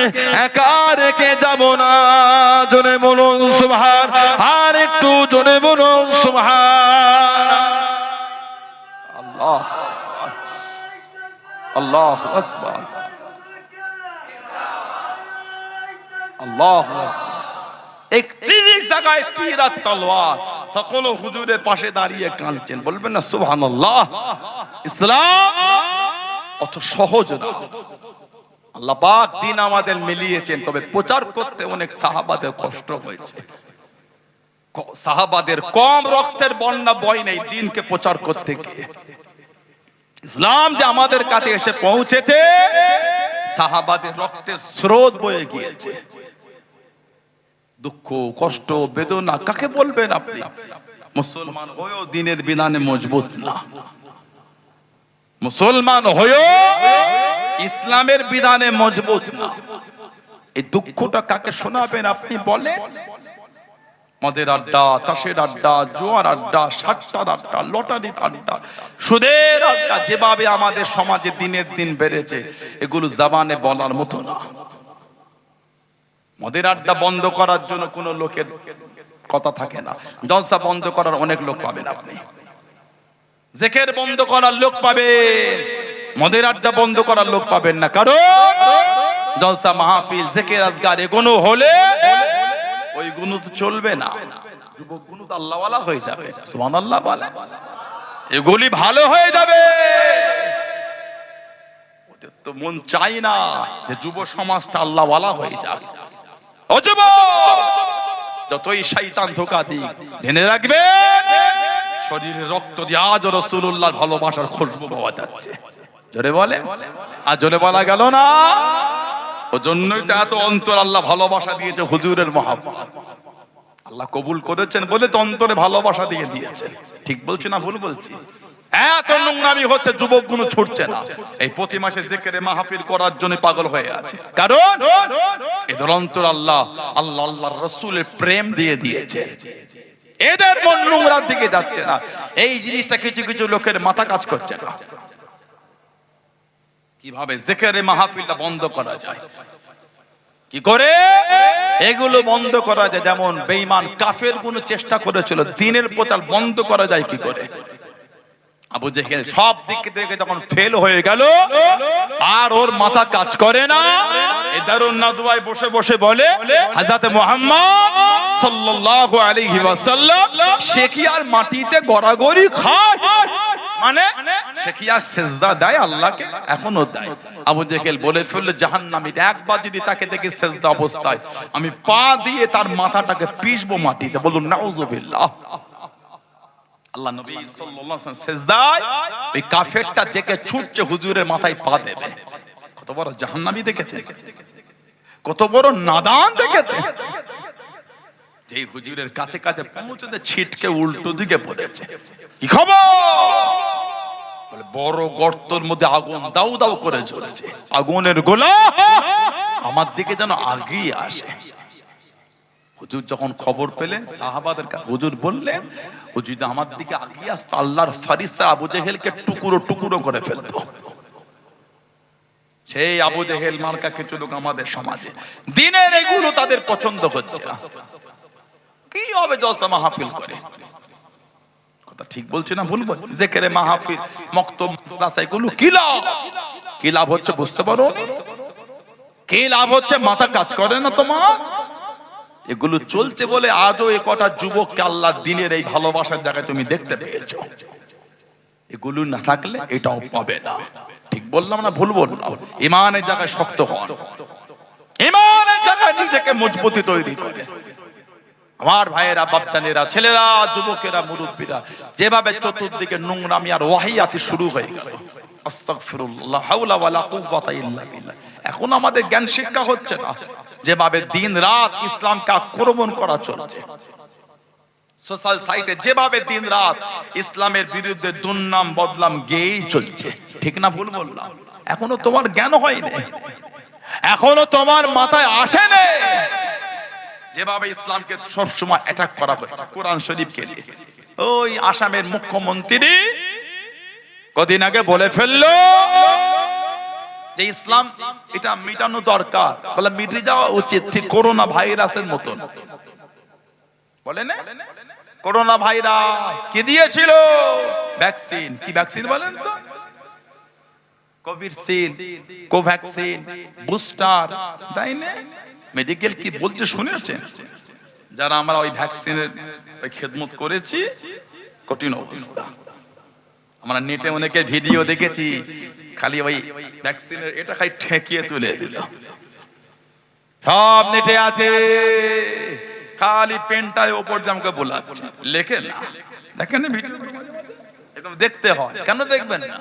একা রেখে যাব না। জোরে বলুন সুবহান, আর একটু জোরে বলুন সুবহান। আল্লাহ আল্লাহু আকবার, আল্লাহু আকবার। 31 জায়গায় তীর আর তলোয়ার, তখন হুজুরের পাশে দাঁড়িয়ে কাঁদছেন, বলবেন না সুবহানাল্লাহ। ইসলাম অত সহজ না, আল্লাহ পাক দিন আমাদের মিলিয়েছেন, তবে প্রচার করতে অনেক সাহাবাদের কষ্ট হয়েছে। সাহাবাদের কম রক্তের বন্যা বয় নেই দিনকে প্রচার করতে গিয়ে। ইসলাম যে আমাদের কাছে এসে পৌঁছেছে, সাহাবাদের রক্তের স্রোত বয়ে গিয়েছে। দুঃখ কষ্ট বেদনা কাকে বলবেন আপনি? মুসলমান হয়েও দিনের বিধানে মজবুত না, মুসলমান হয়েও ইসলামের বিধানে মজবুত না। এই দুঃখটা কাকে শোনাবেন আপনি বলেন? মদের আড্ডা, তাসের আড্ডা, জোয়ার আড্ডা, সাট্টার আড্ডা, লটারির আড্ডা, সুদের আড্ডা, যেভাবে আমাদের সমাজে দিনের দিন বেড়েছে, এগুলো জবানে বলার মতো না। মদের আড্ডা বন্ধ করার জন্য কোন লোকের কথা থাকে না, জলসা বন্ধ করার অনেক লোক পাবেন আপনি, জিকির বন্ধ করার লোক পাবেন, মদের আড্ডা বন্ধ করার লোক পাবেন না। কারণ জলসা মাহফিল জিকির আজগার এগুলো হলে ওই গুণ তো চলবে না, যুবক গুণ তো আল্লাহওয়ালা হয়ে যাবে। সুবহানাল্লাহ বলে, এগুলি ভালো হয়ে যাবে। ওদের তো মন চাই না যে যুব সমাজটা আল্লাহওয়ালা হয়ে যাক। ও যুবক, যতই শয়তান ধোঁকা দিক, জেনে রাখবেন শরীরে রক্ত দিয়ে আজ রাসূলুল্লাহর ভালোবাসার খুশবু পাওয়া যাচ্ছে। জোরে বলে, আর জোরে বলা গেল না। ও জন্যই তো এত অন্তর আল্লাহ ভালোবাসা দিয়েছে, হুজুরের মহব্বত আল্লাহ কবুল করেছেন বলে তো অন্তরে ভালোবাসা দিয়ে দিয়েছেন। ঠিক বলছি না ভুল বলছি? এত নোংরামি হচ্ছে, যুবক গুলো ছুটছে না। এই প্রতি মাসে জিকিরে মাহফিল করার জন্য পাগল হয়ে আছে, কারণ এদের অন্তর আল্লাহ আল্লাহ আল্লাহর রাসূলের প্রেম দিয়ে দিয়েছে। এদের মন নোংরার দিকে যাচ্ছে না। এই জিনিসটা কিছু কিছু লোকের মাথা কাজ করছে না। কিভাবে জিকিরে মাহফিলটা বন্ধ করা যায়, কি করে এগুলো বন্ধ করা যায়? যেমন বেঈমান কাফের গুলো চেষ্টা করেছিল, দিনের প্রচার বন্ধ করা যায় কি করে? আবু জেহেল সব দিক থেকে যখন ফেল হয়ে গেল, আর ওর মাথা কাজ করে না, এই দারুন নাদওয়ায় বসে বসে বলে, হযরত মুহাম্মদ সাল্লাল্লাহু আলাইহি ওয়াসাল্লাম সে কি আর মাটিতে গড়াগড়ি খায়? মানে সে কি আর সিজদা দেয় আল্লাহকে? এখনো দেয়। আবু জেহেল বলে ফেলল জাহান্নামী, একবার যদি তাকে দেখি সিজদা অবস্থায়, আমি পা দিয়ে তার মাথাটাকে পিষবো মাটিতে। বলুন নাউজুবিল্লাহ। আল্লাহ নবী সাল্লাল্লাহু আলাইহি ওয়াসাল্লাম সিজদায় ওই কাফেরটা দেখে ছুটছে হুজুরের মাথায় পা দেবে। কত বড় জাহান্নামী দেখেছে, কত বড় নাদান দেখেছে। যেই হুজুরের কাছে কাছে পৌঁছতে ছিটকে উল্টো দিকে পড়েছে। কি খবর? বলে বড় গর্তের মধ্যে আগুন দাউ দাউ করে জ্বলছে, আগুনের গোলা আমার দিকে যেন আগিয়ে আসে। হুজুর যখন খবর পেলেন সাহাবাদের কাছে, হুজুর বললেন ও যদি আমার দিকে আগিয়ে আসতো আল্লাহর ফেরেশতা আবু জেহেলকে টুকরো টুকরো করে ফেলতো। সেই আবু জেহেল মার্কা কিছু লোক আমাদের সমাজে, দিনের এগুলো তাদের পছন্দ হচ্ছে না। কি হবে জলসা মাহফিল করে? কথা ঠিক বলছি না ভুল বলছি? জিকিরে মাহফিল, মক্তব, মাদ্রাসা এগুলো কি লাভ? কি লাভ হচ্ছে বুঝতে পারো? কি লাভ হচ্ছে? মাথা কাজ করে না তোমার? এগুলো চলছে বলে আজও এই কটা যুবককে আল্লাহর দিনের এই ভালোবাসার জায়গায় তুমি দেখতে পেয়েছো। এগুলো না থাকলে এটাও পাবে না। ঠিক বললাম না ভুল বললাম? ঈমানের জায়গায় শক্ত হন, ঈমানের জায়গায় নিজেকে মজবুতি তৈরি করে। আমার ভাইয়েরা, বাপজানেরা, ছেলেরা, যুবকেরা, মুরব্বীরা, যেভাবে চতুর্দিকে নোংরামি আর ওয়াহিয়াতি শুরু হয়ে গেল, আস্তাগফিরুল্লাহ, হাওলা ওয়ালা কুওয়াতা ইল্লা বিল্লাহ। এখন আমাদের জ্ঞান শিক্ষা হচ্ছে না। যেভাবে দিন রাত ইসলামকে আক্রমণ করা চলছে, সোশ্যাল সাইটে যেভাবে দিন রাত ইসলামের বিরুদ্ধে দুর্নাম বদনাম গেয়েই চলছে। ঠিক না ভুল বললাম? এখনো তোমার জ্ঞান হয়নি, এখনো তোমার মাথায় আসেনি যেভাবে ইসলামকে সবসময় অ্যাটাক করা হয় কোরআন শরীফকে নিয়ে। ওই আসামের মুখ্যমন্ত্রী কদিন আগে বলে ফেললো যে ইসলাম এটা মিটানো দরকার, বলে মিটে যাওয়া উচিত, ঠিক করোনা ভাইরাসের মতন। বলে না করোনা ভাইরাস কি দিয়েছিল? ভ্যাকসিন। কি ভ্যাকসিন বলেন তো? কোভিডশিল্ড, কোভ্যাক্সিন, বুস্টার, তাই না? মেডিকেল কি বলতে শুনেছেন? যারা আমরা ওই ভ্যাকসিনের ওই খেদমত করেছি, কঠিন অবস্থা। আমরা নেটে অনেকে ভিডিও দেখেছি, খালি ওই ভ্যাকসিনের এটা খালি ঠেকিয়ে তুলে দিল। সব নেটে আছে, খালি পেনটার উপর যে আমাকে বলাচ্ছে, লেখে না। দেখেন ভিডিও, একদম দেখতে হয়। কেন দেখবেন না?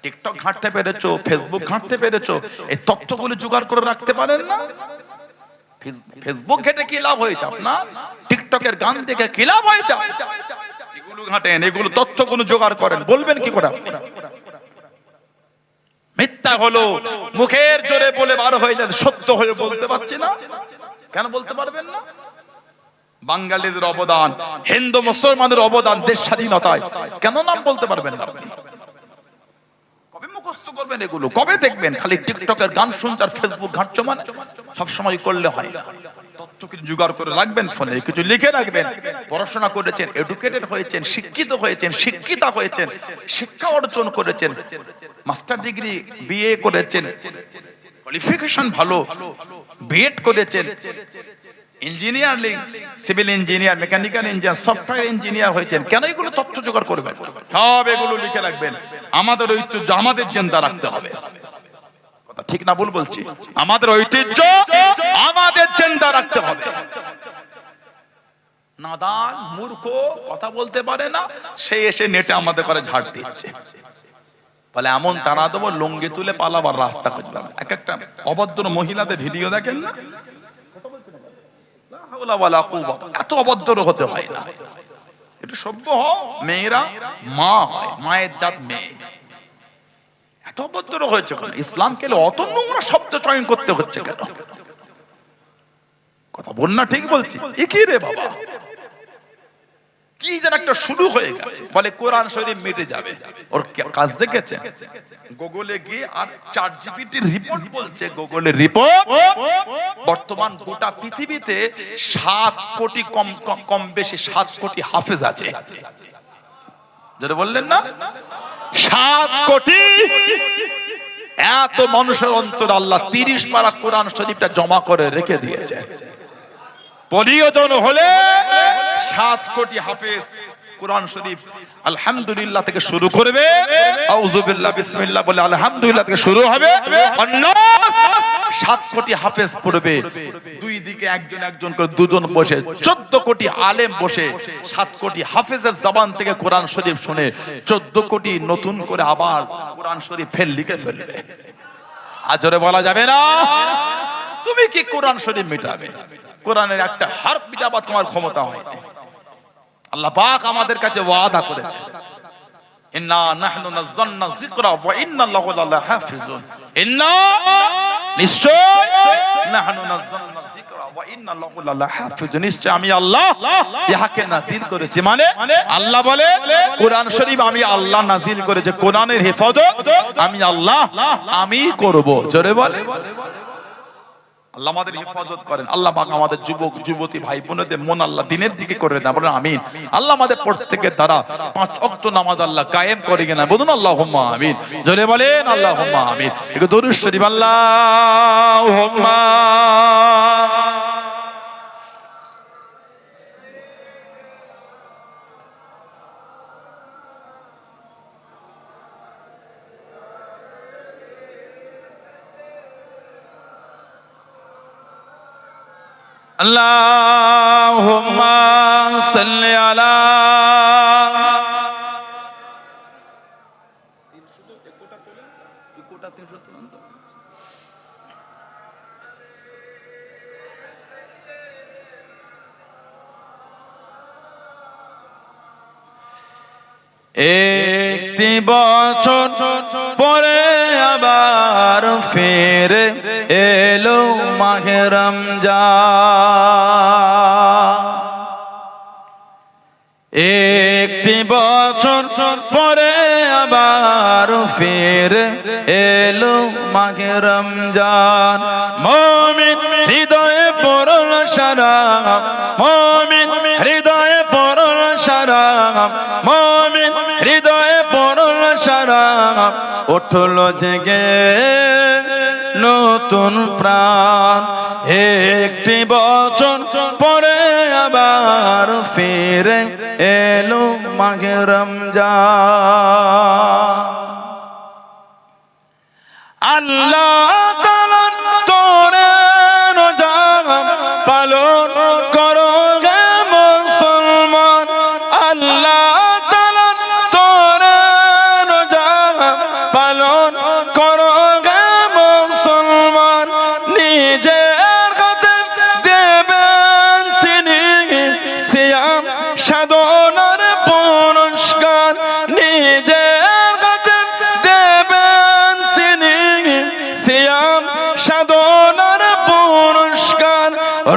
টিকটক ঘাঁটতে পেরেছো, ফেসবুক ঘাঁটতে পেরেছো, এই তথ্যগুলো জোগাড় করে রাখতে পারেন না? ফেসবুক ঘেটে কি লাভ হয়েছে আপনার? টিকটকের গান দেখে কি লাভ হয়েছে? এগুলো ঘাটেন, এগুলো তথ্যগুলো জোগাড় করেন, বলবেন কি করে? মিথ্যা হলো মুখের জোরে বলে বার হয়ে যায়, সত্য হয়ে বলতে পারছি না। কেন বলতে পারবেন না? বাঙালিদের অবদান, হিন্দু মুসলমানের অবদান দেশ স্বাধীনতায়, কেন নাম বলতে পারবেন না আপনি? কবে মুখস্থ করবেন এগুলো? কবে দেখবেন? খালি টিকটকের গান শুনতে আর ফেসবুক ঘাঁটছো, মানে সব সময় করলে হয় না। তথ্য কিছু জোগাড় করে রাখবেন, ফোনে কিছু লিখে রাখবেন। পড়াশোনা করেছেন, এডুকেটেড হয়েছেন, শিক্ষিত হয়েছেন, শিক্ষিতা হয়েছেন, শিক্ষা অর্জন করেছেন, মাস্টার ডিগ্রি, বিএ করেছেন, কোয়ালিফিকেশন ভালো, বিএড করেছেন, engineering, civil engineer, mechanical engineer, software engineer হয়েছেন। কেন এগুলো তথ্য জোগাড় করবেন? সব এগুলো লিখে রাখবেন। আমাদের ঐতিহ্য আমাদের জিন্দা রাখতে হবে। কথা ঠিক না ভুল বলছি? আমাদের ঐতিহ্য আমাদের জিন্দা রাখতে হবে। নাদান মূর্খ কথা বলতে পারে না, সে এসে নেটে আমাদের করে ঝাড় দিচ্ছে। বলে এমন তারা দেবো লুঙ্গি তুলে পালাবার রাস্তা খুঁজলাম। এক একটা অভদ্র মহিলাদের ভিডিও দেখেন না? এত অভদ্র হতে হয় না, একটু সভ্য হও। মেয়েরা মা হয়, মায়ের জাত মেয়ে। এত অভদ্র হয়েছে কেন? ইসলামকে অত নোংরা শব্দ চয়ন করতে হচ্ছে কেন? কথা বল না, ঠিক বলছি? একই রে বাবা, কি যেন একটা শুরু হয়ে গেছে। বলে কোরআন শরীফ মিটে যাবে। ওর কাজ দেখেছেন? গুগলে গিয়ে আর চ্যাটজিপিটির রিপোর্ট বলছে, গুগলের রিপোর্ট, বর্তমান গোটা পৃথিবীতে 7 কোটি কম বেশি 7 কোটি হাফেজ আছে। যেটা বললেন না, 7 কোটি। এত মানুষের অন্তর আল্লাহ 30 পারা কোরআন শরীফটা জমা করে রেখে দিয়েছে। প্রয়োজন হলে 7 কোটি হাফেজ কোরআন শরীফ আলহামদুলিল্লাহ থেকে শুরু করবে, আউযু বিল্লাহ বিসমিল্লাহ বলে আলহামদুলিল্লাহ থেকে শুরু হবে, অন্নাস 7 কোটি হাফেজ পড়বে। দুই দিকে একজন একজন করে দুজন বসে 14 কোটি আলেম বসে 7 কোটি হাফেজের জবান থেকে কোরআন শরীফ শুনে 14 কোটি নতুন করে আবার কোরআন শরীফ ফের লিখে ফেলবে। আজরে বলা যাবে না তুমি কি কোরআন শরীফ মিটাবে? কোরআনের একটা হরফ মিটাবার তোমার ক্ষমতা হয় না। আল্লাহ পাক আমাদের কাছে ওয়াদা করেছে, ইন্না নাহনু নাযালনা যিকরা ওয়া ইন্না লাহু লাহাফিজুন। ইন্না নিশ্চয় নাহনু নাযালনা যিকরা ওয়া ইন্না লাহু লাহাফিজুন, নিশ্চয় আমি আল্লাহ ইহাকে নাযিল করেছি। মানে আল্লাহ বলে কোরআন শরীফ আমি আল্লাহ নাযিল করেছি, কোরআনের হেফাজত আমি আল্লাহ আমি করব। জোরে বলে আল্লাহ আমাদের হেফাজত করেন। আল্লাহ পাক আমাদের যুবক যুবতী ভাই বোনদের মন আল্লাহ দিনের দিকে করে দেন, বলেন আমিন। আল্লাহ আমাদের প্রত্যেকের দ্বারা 5 ওয়াক্ত নামাজ আল্লাহ কায়েম করে কিনা বলুন আল্লাহুম্মা আমিন। জোরে বলেন আল্লাহুম্মা আমিন। একটু দরুদ শরীফ আল্লাহুম্মা আল্লাহুম্মা সাল্লি আলা একটি বছর পরে আবার ফিরে এলো মাহে রমজান। একটি বছর পরে আবার ফিরে এলো মাহে রমজান। মুমিন হৃদয়ে পড়ল সালাম, মুমিন হৃদয়ে পড়ল সালাম, মুমিন হৃদয়ে পড়ল সালাম, উঠল জেগে নতুন প্রাণ। একটি বছর পরে আবার ফিরে এলো মাহে রমজান। আল্লাহ তাআলা তোরে রোজা পালন করো গে মুসলমান। আল্লাহ তাআলা তোরে রোজা পালন করো গে মুসলমান। নিজের হাতে দেবেন তিনি সিয়াম সাধনার পুরস্কার। নিজের হাতে দেবেন তিনি সিয়াম সাধনার পুরস্কার।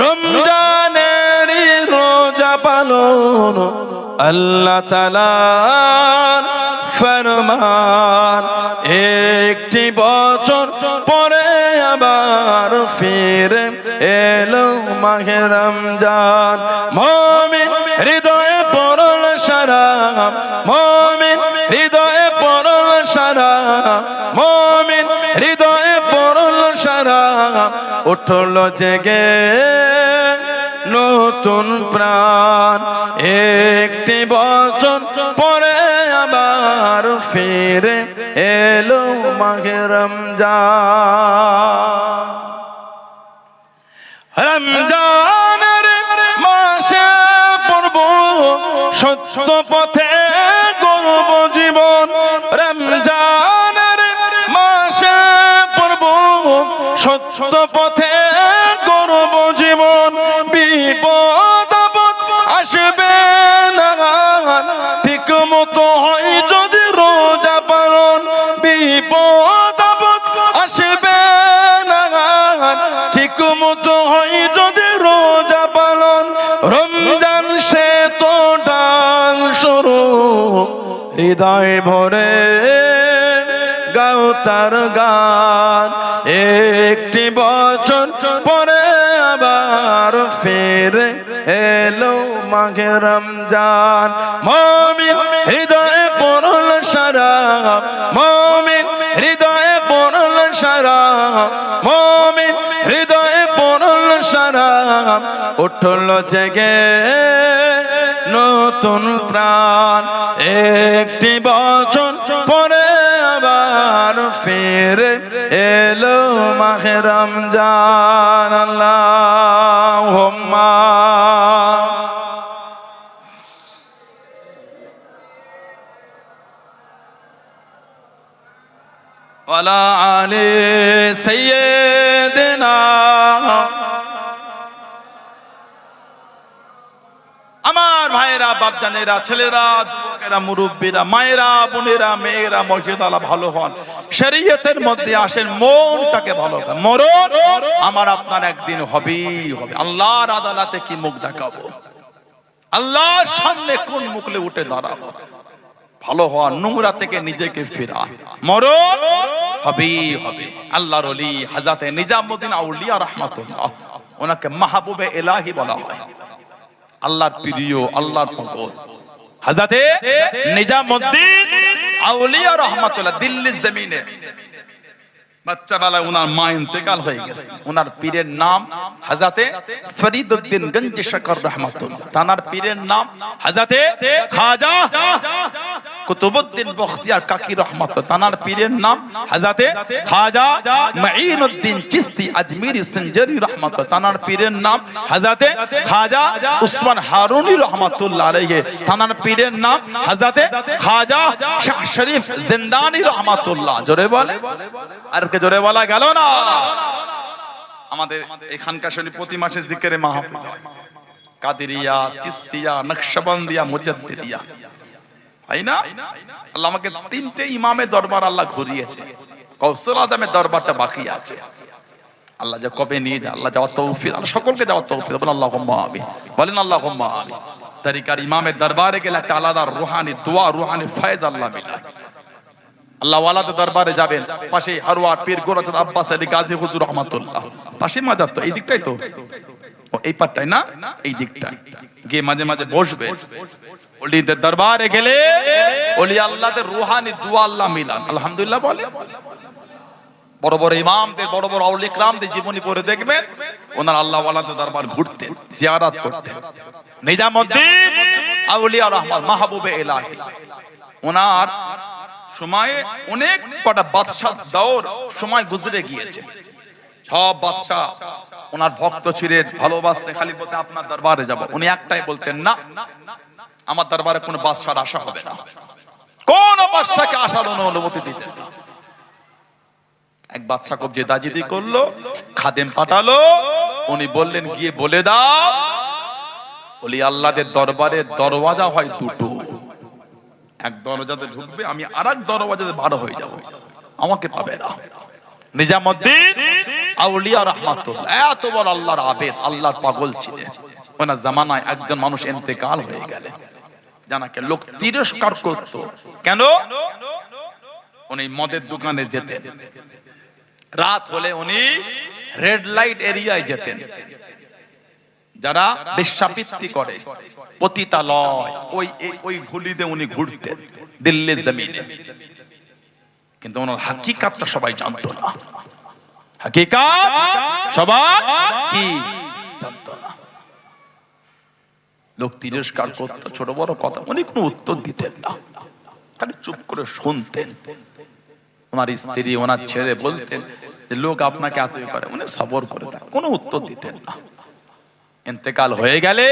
রমজানের রোজা পালন আল্লাহ তাআলার ফরমান। একটি বছর পরে আবার ফিরে এলো মাহে রমজান। মুমিন হৃদয়ে পড়ল সালাম, মুমিন হৃদয়ে পড়ল সালাম, মুমিন হৃদয়ে পড়ল সালাম, উঠল জেগে নতুন প্রাণ। একটি বছর পরে আবার ফিরে এলো মাহে রমজান। রমজানের মাসে পড়ব সত্য পথে গড়ব জীবন। রমজানের মাসে পড়ব সত্য পথে গড়ব জীবন। বিপদ আপদ আসবে না ঠিক মতো হয় যদি রোজা পালন। বিপদ আপদ আসবে না ঠিক মতো হয় যদি রোজা পালন। রমজান সে তো ডাল শুরু, হৃদয় ভরে গাও তার গান। একটি বছর পরে আবার ফিরে এলো মাহে রমজান। মুমিন হৃদয়ে পড়ল সালাম, মুমিন হৃদয়ে পড়ল সালাম, মুমিন হৃদয়ে পড়ল সালাম, উঠল জেগে নতুন প্রাণ। একটি বছর পরে আবার ফিরে এলো মাহে রমজান। আল্লাহুম্মা ওয়ালা আলি সাইয়্যিদিনা। আমার ভাইয়েরা, বাপজানেরা, ছেলেরা, যুবকেরা, মুরব্বীরা, মায়েরা, বোনেরা, মেয়েরা, মহিলারা ভালো হন, শরীয়তের মধ্যে আসেন, মনটাকে ভালো করেন। মরণ আমার আপনার একদিন হবেই হবে। আল্লাহর আদালতে কি মুখ দেখাবো, আল্লাহর সামনে কোন মুখলে উঠে দাঁড়াবো? ভালো হওয়া, নোংরা থেকে নিজেকে ফেরা, মরণ হবেই হবে। আল্লাহর ওলি হযরত নিজামউদ্দিন আউলিয়া রাহমাতুল্লাহ, ওনাকে মাহবুবে ইলাহি বলা হয়, আল্লাহর প্রিয়, আল্লাহর পাগল হযরত নিজামউদ্দিন আউলিয়া রাহমাতুল্লাহ। দিল্লির জমিনে বাচ্চাবেলায় ওনার মা ইন্তেকাল হয়ে গেছে। ওনার পীরের নাম হযরত ফরিদউদ্দিন গঞ্জ শকর রাহমাতুল্লাহ। তানার পীরের নাম হযরত খাজা কুতুবউদ্দিন বখতিয়ার কাকি রাহমাতুল্লাহ। তানার পীরের নাম হযরত খাজা মাঈনুদ্দিন চিশতি আজমিরি সঞ্জরি রাহমাতুল্লাহ। তানার পীরের নাম হযরত খাজা উসমান হারুনি রাহমাতুল্লাহ আলাইহি। তানার পীরের নাম হযরত খাজা শাহ শরীফ জিন্দানি রাহমাতুল্লাহ। জোরে বলে, আর কে জোরে বলা গেল না? আমাদের এখানকার শনি প্রতি মাসে জিকিরে মাহফিল হয়, কাদেরিয়া, চিশতিয়া, নকশবন্দিয়া, মুজাদ্দিদিয়া, তাই না? আল্লাহ আমাকে তিনটে ইমামের দরবার আল্লাহ ঘুরিয়েছে, কৌসল আজমের দরবারটা বাকি আছে। আল্লাহ যা কবে নিয়ে যায়, আল্লাহ যাওয়ার তৌফিক, আল্লাহ সকলকে যাওয়ার তৌফিক বলেন আল্লাহুম্মা আমিন, বলেন আল্লাহুম্মা আমিন। তরিকার ইমামের দরবারে গেলে একটা আলাদা রুহানি দোয়া, রুহানি ফয়েজ আল্লাহ মিলায়। আল্লাহ ওয়ালাদের দরবারে যাবেন, পাশে হারওয়ার পীর গোরাচাঁদ আব্বাস আলী গাজী হুজুর রহমাতুল্লাহ, পাশে মাজার, তো এই দিকটাই তো, এই পাটটাই না, এই দিকটাই গিয়ে মাঝে মাঝে বসবেন। ওলিদের দরবারে গেলে ওলি আল্লাহদের রুহানি দোয়া আল্লাহ মিলান, আলহামদুলিল্লাহ বলে। বড় বড় ইমামদের, বড় বড় আউলিয়া কিরামদের জীবনী পড়ে দেখবেন, ওনার আল্লাহ ওয়ালাদের দরবার ঘুরতেন, জিয়ারত করতেন। নিজামউদ্দিন আউলিয়া রহমান মাহবুবে ইলাহি, ওনার সময়ে অনেক কটা বাদশাহ দৌর সময় গুজরে গিয়েছে। সব বাদশাহ ওনার ভক্ত ছিলেন, ভালোবাসতেন, খালি বলতে আপনার দরবারে যাব। উনি একটাই বলতেন, না, আমার দরবারে কোনো বাদশার আশা হবে না, কোন বাদশাকে আসার অনুমতি দিতেন না। এক বাদশা খুব জেদাজিদি করলো, খাদেম পাঠালো, উনি বললেন গিয়ে বলে দাও ওলি আল্লাহদের দরবারে দরওয়াজা হয় দুটো, এক দরজাতে ঢুকবে, আমি আরেক দরওয়াজাতে বার হয়ে যাব, আমাকে পাবে না। নিজামউদ্দিন আউলিয়া রাহমাতুল্লাহ এত বড় আল্লাহর আবেদ, আল্লাহর পাগল ছিলেন। ওনার জামানায় একজন মানুষ ইন্তেকাল হয়ে গেলেন, জানাকে লোক তিরস্কার করত। কেন? উনি মদের দোকানে যেতেন, রাত হলে উনি রেড লাইট এরিয়ায় যেতেন। যারা বেশ্যাবৃত্তি করে পতিতালয়, ওই ভুলিতে উনি ঘুরতেন দিল্লির জমিনে। কিন্তু ওনার হাকিকাতটা সবাই জানতো না, হাকিকাত সবাই কি জানতো না। লোক তিরস্কার করতো, ছোট বড় কথা, উনি কোনো উত্তর দিতেন না, খালি চুপ করে শুনতেন। ওনার স্ত্রী, ওনার ছেলে বলতেন যে লোক আপনাকে এতই করে, উনি সবর করে থাকেন, কোনো উত্তর দিতেন না। ইন্তেকাল হয়ে গেলে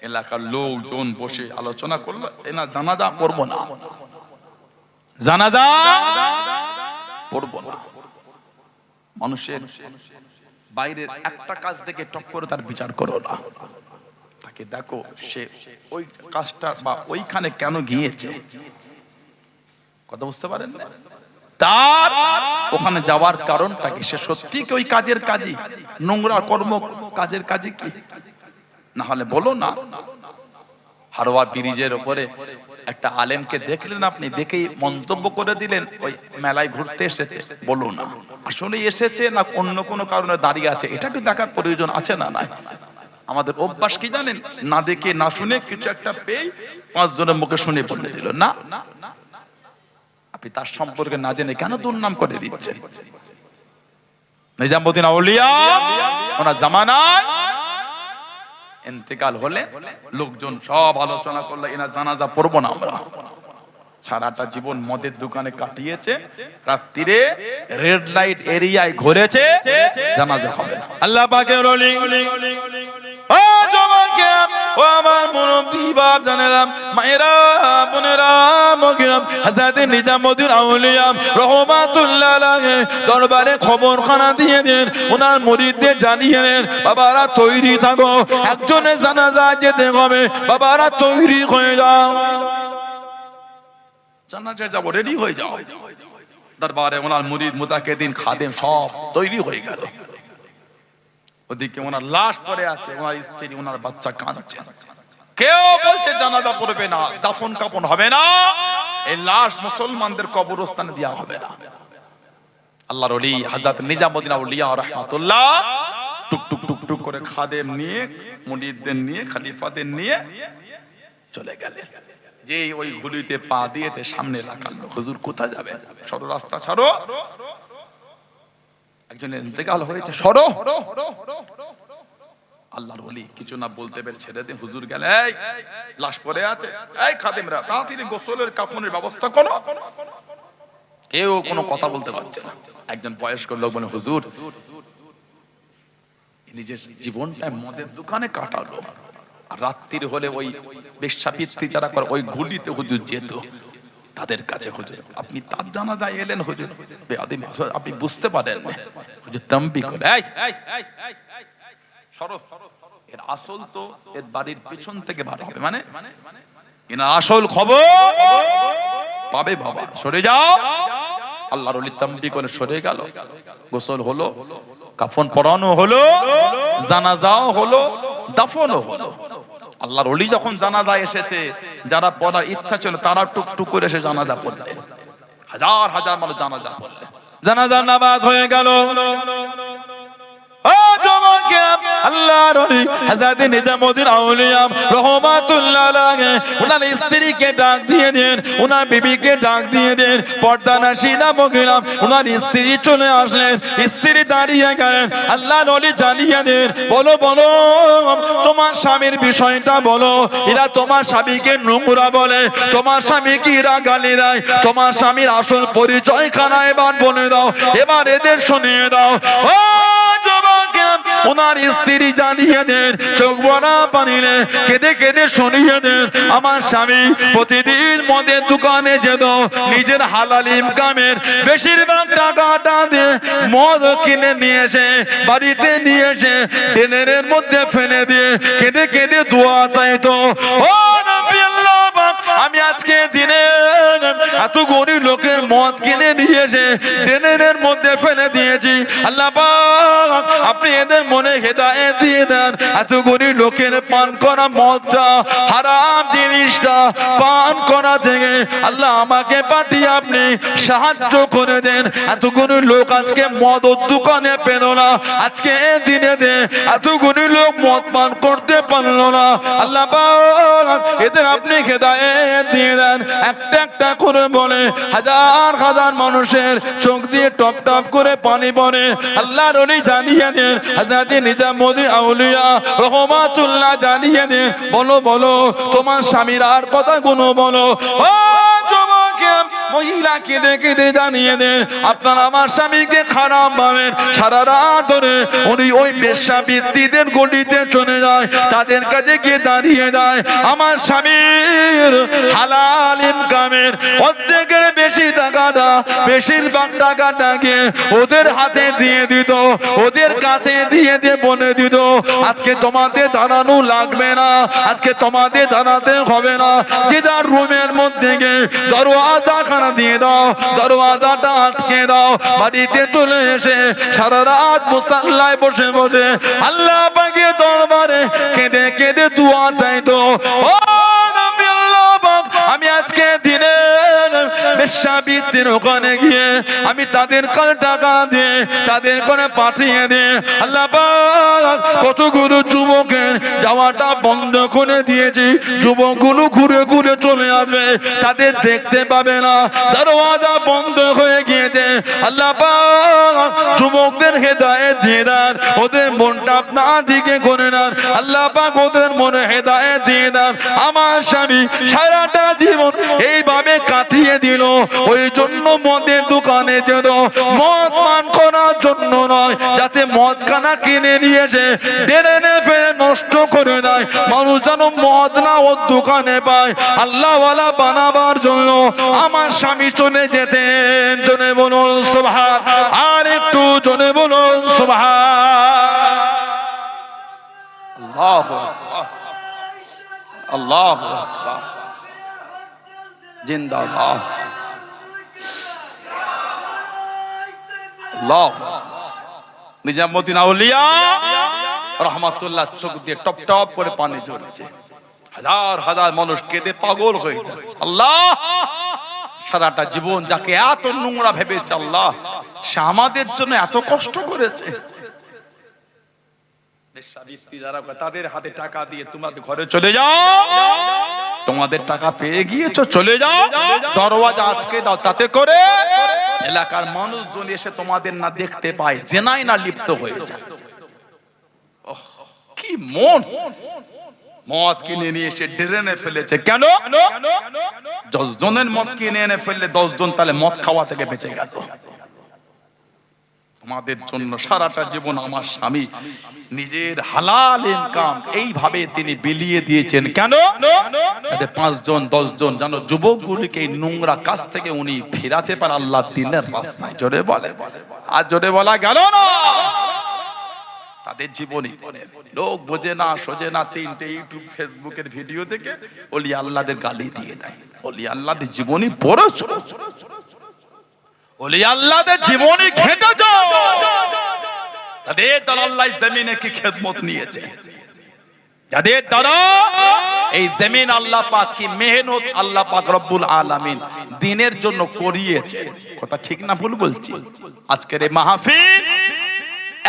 এলাকার লোকজন বসে আলোচনা করলো, এনা জানাজা পড়বো না, জানাজা পড়বো না। মানুষের বাইরের একটা কাজ থেকে টক করে তার বিচার করো না, তাকে দেখো সে ওই কাজটা বা ওইখানে কেন গিয়েছে, কথা বুঝতে পারেন? তার ওখানে যাওয়ার কারণটা কি? সে সত্যি কি ওই কাজের কাজই, নোংরা কর্ম কাজের কাজে কি? না হলে বলো না। হারওয়া ব্রিজের উপরে একটা আলেমকে দেখলেন আপনি, দেখেই মন্তব্য করে দিলেন ওই মেলায় ঘুরতে এসেছে, বলো না আসলে এসেছে না অন্য কোনো কারণে দাঁড়িয়ে আছে, এটা কি দেখার প্রয়োজন আছে না নাই? আমাদের অভ্যাস কি জানেন, না দেখে না শুনে কিছু একটা পেয়ে 5 জনের মুখে শুনে বলে দিল না, আপনি তার সম্পর্কে না জেনে কেন দুর্নাম করে দিচ্ছেন? নিজামুদ্দিন আউলিয়া ওনার জামানায় ইন্তেকাল হলে লোকজন সব আলোচনা করলো এনার জানাজা পড়বো না আমরা। সারাটা জীবন মদের দোকানে কাটিয়েছে, রাত্রিরে রেড লাইট এরিয়ায় ঘুরেছে, জানাজা হবে না। আল্লাহ পাকের ওলি ও জওয়ানকে ও আমার মুরব্বি বাপ জানেরাম মায়েরা বোনেরা মগিরাম হযরত নিজামুদ্দিন আউলিয়া রাহমাতুল্লাহ আলাইহি দরবারে খবরখানা দিয়ে দেন, ওনার মুরিদদের জানিয়ে দেন বাবারা তৈরি থাকো, একজনের জানাজা যেতে হবে, বাবারা তৈরি হয়ে যাও, জানাজা যাব, রেডি হয়ে যাও। দরবারে ওনার মুরিদ মুতাকিদিন খাদেম সব তৈরি হয়ে গেল। ওদিকে ওনার লাশ পড়ে আছে, ওনার স্ত্রী ওনার বাচ্চা কাঁদছে। কেউ বলছে জানাজা পড়বে না, দাফন কাফন হবে না, এই লাশ মুসলমানদের কবরস্থানে দেওয়া হবে না। আল্লাহর ওলি হযরত নিজামুদ্দিন আউলিয়া রাহমাতুল্লাহ টুক টুক টুক টুক করে খাদেম নিয়ে, মুরিদদের নিয়ে, খলিফাদের নিয়ে চলে গেলেন। যে ওই গুলিতে পা দিয়েতে সামনে রাখালো, হুজুর কোথায় যাবেন? সরো, রাস্তা ছাড়ো, একজনের ইন্তেকাল হয়েছে, সরো। আল্লাহর ওলি কিছু না বলতে পেরে ছেড়ে দিয়ে হুজুর গেল। এই লাশ পড়ে আছে, এই খাদেমরা তাড়াতাড়ি গোসলের কাফনের ব্যবস্থা করো। কেউ কোনো কথা বলতে পারছে না। একজন বয়স্ক লোক বলে, হুজুর নিজের জীবনটা মদের দোকানে কাটালো, আর রাত্রির হলে ওই বেশ্যাবৃত্তি যারা করে ওই গুলিতে হুজুর যেত, তাদের কাছে হুজুর আপনি তার জানাজায় এলেন, হুজুর বেয়াদবি আপনি বুঝতে পারেন না। হুজুর তাম্বি করে, এই সরো, এর আসল তো এর বাড়ির পেছন থেকে বার হবে, মানে এনার আসল খবর পাবে, বাবা সরে যাও। আল্লাহর ওলি তাম্বি করে সরে গেল। গোসল হলো, কাফন পরানো হলো, জানাজাও হলো, দাফনও হলো। আল্লাহর ওলি যখন জানাজা এসেছে, যারা পড়ার ইচ্ছা ছিল তারা টুকটুক করে এসে জানাজা পড়লেন। হাজার হাজার মানুষ জানাজা পড়লেন। জানাজার নামাজ হয়ে গেল। ও জওয়ানকে আল্লাহর ওলি হযরত নিজামুদ্দিন আউলিয়া রাহমাতুল্লাহ আলাইহি ওনার স্ত্রীকে ডাক দিয়ে দেন, ওনার বিবিকে ডাক দিয়ে দেন। পর্দানাশিনা মহিলা ওনার স্ত্রী চলে আসলেন, স্ত্রী দাঁড়িয়ে গেলেন। আল্লাহর ওলি জানিয়ে দেন, বলো বলো তোমার স্বামীর বিষয়টা বলো। এরা তোমার স্বামীকে নোংরা বলে, তোমার স্বামীকে এরা গালি দেয়, তোমার স্বামীর আসল পরিচয় খানা এবার বলে দাও, এবার এদের শুনিয়ে দাও। ও ওনার স্ত্রী জানিয়ে দেন, চোখ ভরা পানিলে কেঁদে কেঁদে শুনিয়ে দেন, আমার স্বামী প্রতিদিন মদের দোকানে যেত, নিজের হালাল ইনকামের বেশিরভাগ টাকাটা দিয়ে মদ কিনে নিয়ে এসে বাড়িতে নিয়ে এসে ড্রেনের মধ্যে ফেলে দিয়ে কেঁদে কেঁদে দোয়া চাইতো। ও নবী আল্লাহ, আমি আজকে দিনে এত গরিব লোকের মদ কিনে নিয়ে এসে ড্রেনের মধ্যে ফেলে দিয়েছি। আল্লাহ পাক আপনি এদের মনে হেদায়েত দিয়ে দেন, এত গরিব লোকের পান করা মদটা হারাম জিনিসটা পান করা থেকে আল্লাহ আমাকে পাঠিয়ে আপনি সাহায্য করে দেন। এত গরিব লোক আজকে মদ দোকানে পেল না, আজকে দিনে দে এত গরিব লোক মদ পান করতে পারলো না। আল্লাহ পাক এদের আপনি হেদায়েত দিয়ে দেন। একটা একটা করে বলে হাজার হাজার মানুষের চোখ দিয়ে টপ টপ করে পানি পড়ে। আল্লাহর ওলি জানিয়ে দেন, হযরত নিজামুদ্দিন আউলিয়া রাহমাতুল্লাহ জানিয়ে দেন, বলো বলো তোমার স্বামীর আর কথাগুলো বলো। ও যুবকে মহিলা কেঁদে কেঁদে জানিয়ে দেন, আপনার আমার স্বামীকে খারাপ ভাবেন, সারা রাত ধরে উনি ওই বেশ্যাবৃত্তিদের গলিতে চলে যায়, তাদের কাছে গিয়ে দাঁড়িয়ে যায়। আমার স্বামীর হালাল ইনকামের অর্ধেকের বেশি টাকাটা, বেশিরভাগ টাকাটাকে ওদের হাতে দিয়ে দিত, ওদের কাছে দিয়ে দিয়ে বলে দিত, আজকে তোমাদের দাঁড়ানো লাগবে না, আজকে তোমাদের দাঁড়াতে হবে না, যে যার রুমের মধ্যে গিয়ে দরওয়াজা খানা দিয়ে দাও, দরওয়াজাটা আটকে দাও। বাড়িতে চলে এসে সারা রাত মুসাল্লায় বসে বসে আল্লাহ পাকের দরবারে কেঁদে কেঁদে দোয়া চাইতো। ও নবী আল্লাহ, আমি আজকে দিনে বেশ্যাবৃত্তির ওখানে গিয়ে আমি তাদের কাছে টাকা দিয়ে তাদের করে পাঠিয়ে দিয়ে আল্লাহ পাক কতগুলো যুবকের যাওয়াটা বন্ধ করে দিয়েছি। যুবকগুলো ঘুরে ঘুরে চলে আসবে, তাদের দেখতে পাবে না, দরওয়াজা বন্ধ হয়ে গিয়েছে। আল্লাহ পাক যুবকদের হেদায়েত দিয়ে দেন, ওদের মনটা আপনার দিকে করে নেন। আল্লাহ পাক ওদের মনে হেদায়েত দিয়ে দেন। আমার স্বামী সারাটা জীবন এইভাবে কাটিয়ে দিল, ওই জন্য মদের দোকানে যেত মদ পান করার জন্য নয়, যাতে মদ কানা কিনে নিয়েছে ডেনে ফেলে নষ্ট করে দেয়, মানুষ যেন মদ না ওর দোকানে পায়। আল্লাহওয়ালা বানাবার জন্য আমার স্বামী চলে যেতেন। জনে বলুন সুবহান, আর একটু জনে বলুন সুবহান। আল্লাহু আকবার, আল্লাহু আকবার, জিন্দাবাদ, আল্লাহ। নিজামুদ্দিন আউলিয়া রহমাতুল্লাহ চোখ দিয়ে টপ টপ করে পানি ঝরছে, হাজার হাজার মানুষ কেঁদে পাগল হয়ে যাচ্ছে। আল্লাহ, সারাটা জীবন যাকে এত নোংরা ভেবেছে, আল্লাহ সে আমাদের জন্য এত কষ্ট করেছে। তাদের হাতে টাকা দিয়ে তোমাদের ঘরে চলে যাও, তোমাদের টাকা পেয়ে গিয়েছো, চলে যাও, দরওয়াজা আটকে দাও, তাতে করে এলাকার মানুষজন এসে তোমাদের না দেখতে পায়, জেনায় না লিপ্ত হয়ে যায়। কি মন! মদ কিনে নিয়ে এসে ড্রেনে ফেলেছে। কেন? 10 জনের মদ কিনে এনে ফেললে 10 জন তাহলে মদ খাওয়া থেকে বেঁচে গেল। আমাদের জন্য সারাটা জীবন আমার স্বামী নিজের হালাল ইনকাম এইভাবে তিনি বিলিয়ে দিয়েছেন। কেন? যাতে 5 জন 10 জন যেন যুবকগুলিকে এই নোংরা কাজ থেকে উনি ফেরাতে পারে আল্লাহ দিনের রাস্তায়। জোরে বলে, আর জোরে বলা গেল না। তাদের জীবনী লোক বোঝে না, সোজে না, 3টে ইউটিউব ফেসবুকের ভিডিও দেখে ওলি আল্লাহদের গালি দিয়ে দেয়। ওলি আল্লাহদের জীবনী পড়েছো, ওলি আল্লাহদের জীবনী ঘেঁটেছো, তাদের দ্বারা আল্লাহ জমিনে কি খেদমত নিয়েছে, যাদের দ্বারা এই জমিন আল্লাহ পাক কি মেহনত আল্লাহ পাক রব্বুল আলামিন দ্বীনের জন্য করিয়েছে। কথা ঠিক না ভুল বলছি? আজকের এই মাহফিল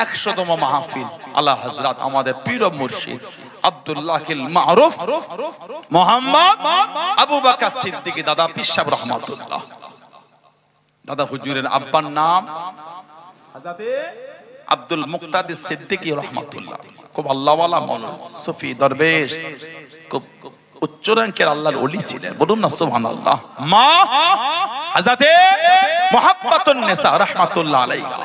100তম মাহফিল। আল্লাহ হযরত আমাদের পীর ও মুর্শিদ আব্দুল্লাহিল মারুফ মুহাম্মদ আবু বকর সিদ্দিক দাদা পীর সাহেব রহমাতুল্লাহ, দাদা হুজুরের আব্বার নাম হযরত আব্দুল মুক্তাদির সিদ্দিকী রহমাতুল্লাহ। খুব আল্লাহওয়ালা মানুষ, সুফি দরবেশ, খুব উচ্চ র‍্যাঙ্কের আল্লাহর ওলি ছিলেন। বলুন না সুবহানাল্লাহ। মা হযরত মুহাব্বাতুন নিসা রাহমাতুল্লাহ আলাইহা,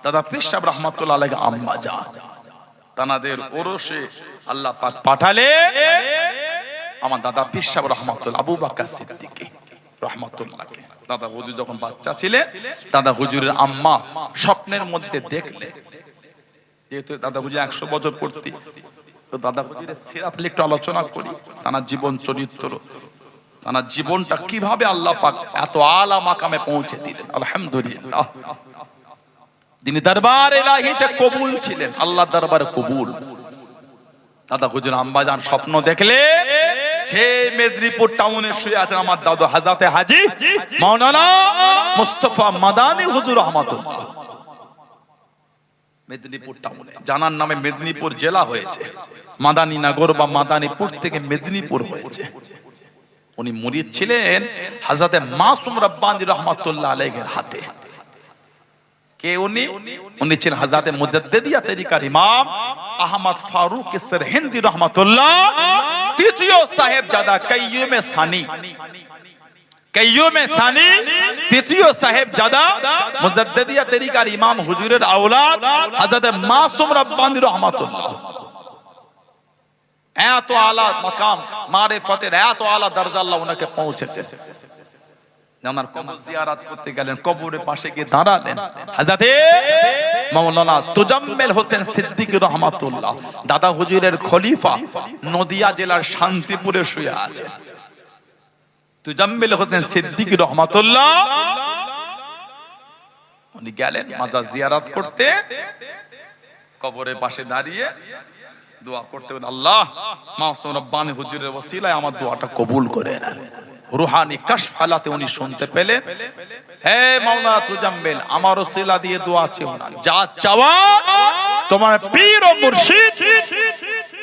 দাদা পীর সাহেব রহমাতুল্লাহ আলাইহি আম্মা জান, তানাদের ওরসে আল্লাহ পাক পাঠালে আমার দাদা পীর সাহেব রহমাতুল্লাহ আবু বকর সিদ্দিকী রহমাতুল্লাহকে। দাদা হুজুর যখন বাচ্চা ছিলেন, দাদা হুজুরের আম্মা স্বপ্নের মধ্যে দেখলেন, যেহেতু দাদা হুজুর 100 বছর পূর্তি, তো দাদা হুজুরের সিরাত একটু আলোচনা করি, তার জীবন চরিত্র, তার জীবনটা কিভাবে আল্লাহ পাক এত আলা মাকামে পৌঁছে দিলেন। আলহামদুলিল্লাহ, তিনি দরবার ইলাহিতে কবুল ছিলেন, আল্লাহ দরবারে কবুল। দাদা হুজুর আম্মা জান স্বপ্ন দেখলে সে মেদিনীপুর টাউনে শুয়ে আছেন আমার দাদু হযরত হাজী মাওলানা মুস্তাফা মাদানী হুজুর রহমাতুল্লাহ। মেদিনীপুর টাউনে, জানার নামে মেদিনীপুর জেলা হয়েছে, মাদানী নগর বা মাদানীপুর থেকে মেদিনীপুর হয়েছে। উনি মুরিদ ছিলেন হযরত মাসুম রব্বানী রহমাতুল্লাহ আলাইহির হাতে। কে উনি? উনি ছিলেন হযরত মুজাদ্দিদিয়া তরিকার ইমাম আহমদ ফারুক সিরহিন্দি রহমাতুল্লাহ, তৃতীয় সাহেবজাদা কাইয়ুমে সানি। কাইয়ুমে সানি তৃতীয় সাহেবজাদা মুজাদ্দিদিয়া তরিকার ইমাম হুজুরের আওলাদ হযরত মাসুম রব্বানী রহমাতুল্লাহ। এত আলা মাকাম মারিফতের এত আলা দরজা আল্লাহ ওনাকে পৌঁছেছে। জানার কবর জিয়ারত করতে গেলেন, কবরের পাশে গিয়ে দাঁড়ালেন হযরত মাওলানা তুজাম্মিল হোসেন সিদ্দিকী রহমাতুল্লাহ, দাদা হুজুরের খলিফা, নদিয়া জেলার শান্তিপুরে শুয়ে আছে। তুজাম্মিল হোসেন সিদ্দিকী রহমাতুল্লাহ উনি গেলেন মাজার জিয়ারত করতে, কবরের পাশে দাঁড়িয়ে দোয়া করতে, আল্লাহ মাসুম রব্বানী হুজুরের ওসিলায় আমার দোয়াটা কবুল করে নেন। রুহানি কাশফালাতে উনি শুনতে পেলেন, হে মাওলানা তুজাম্মিল, আমার ওসিলা দিয়ে দোয়া চেও না, যা চাওয়া তোমার পীর ও মুর্শিদ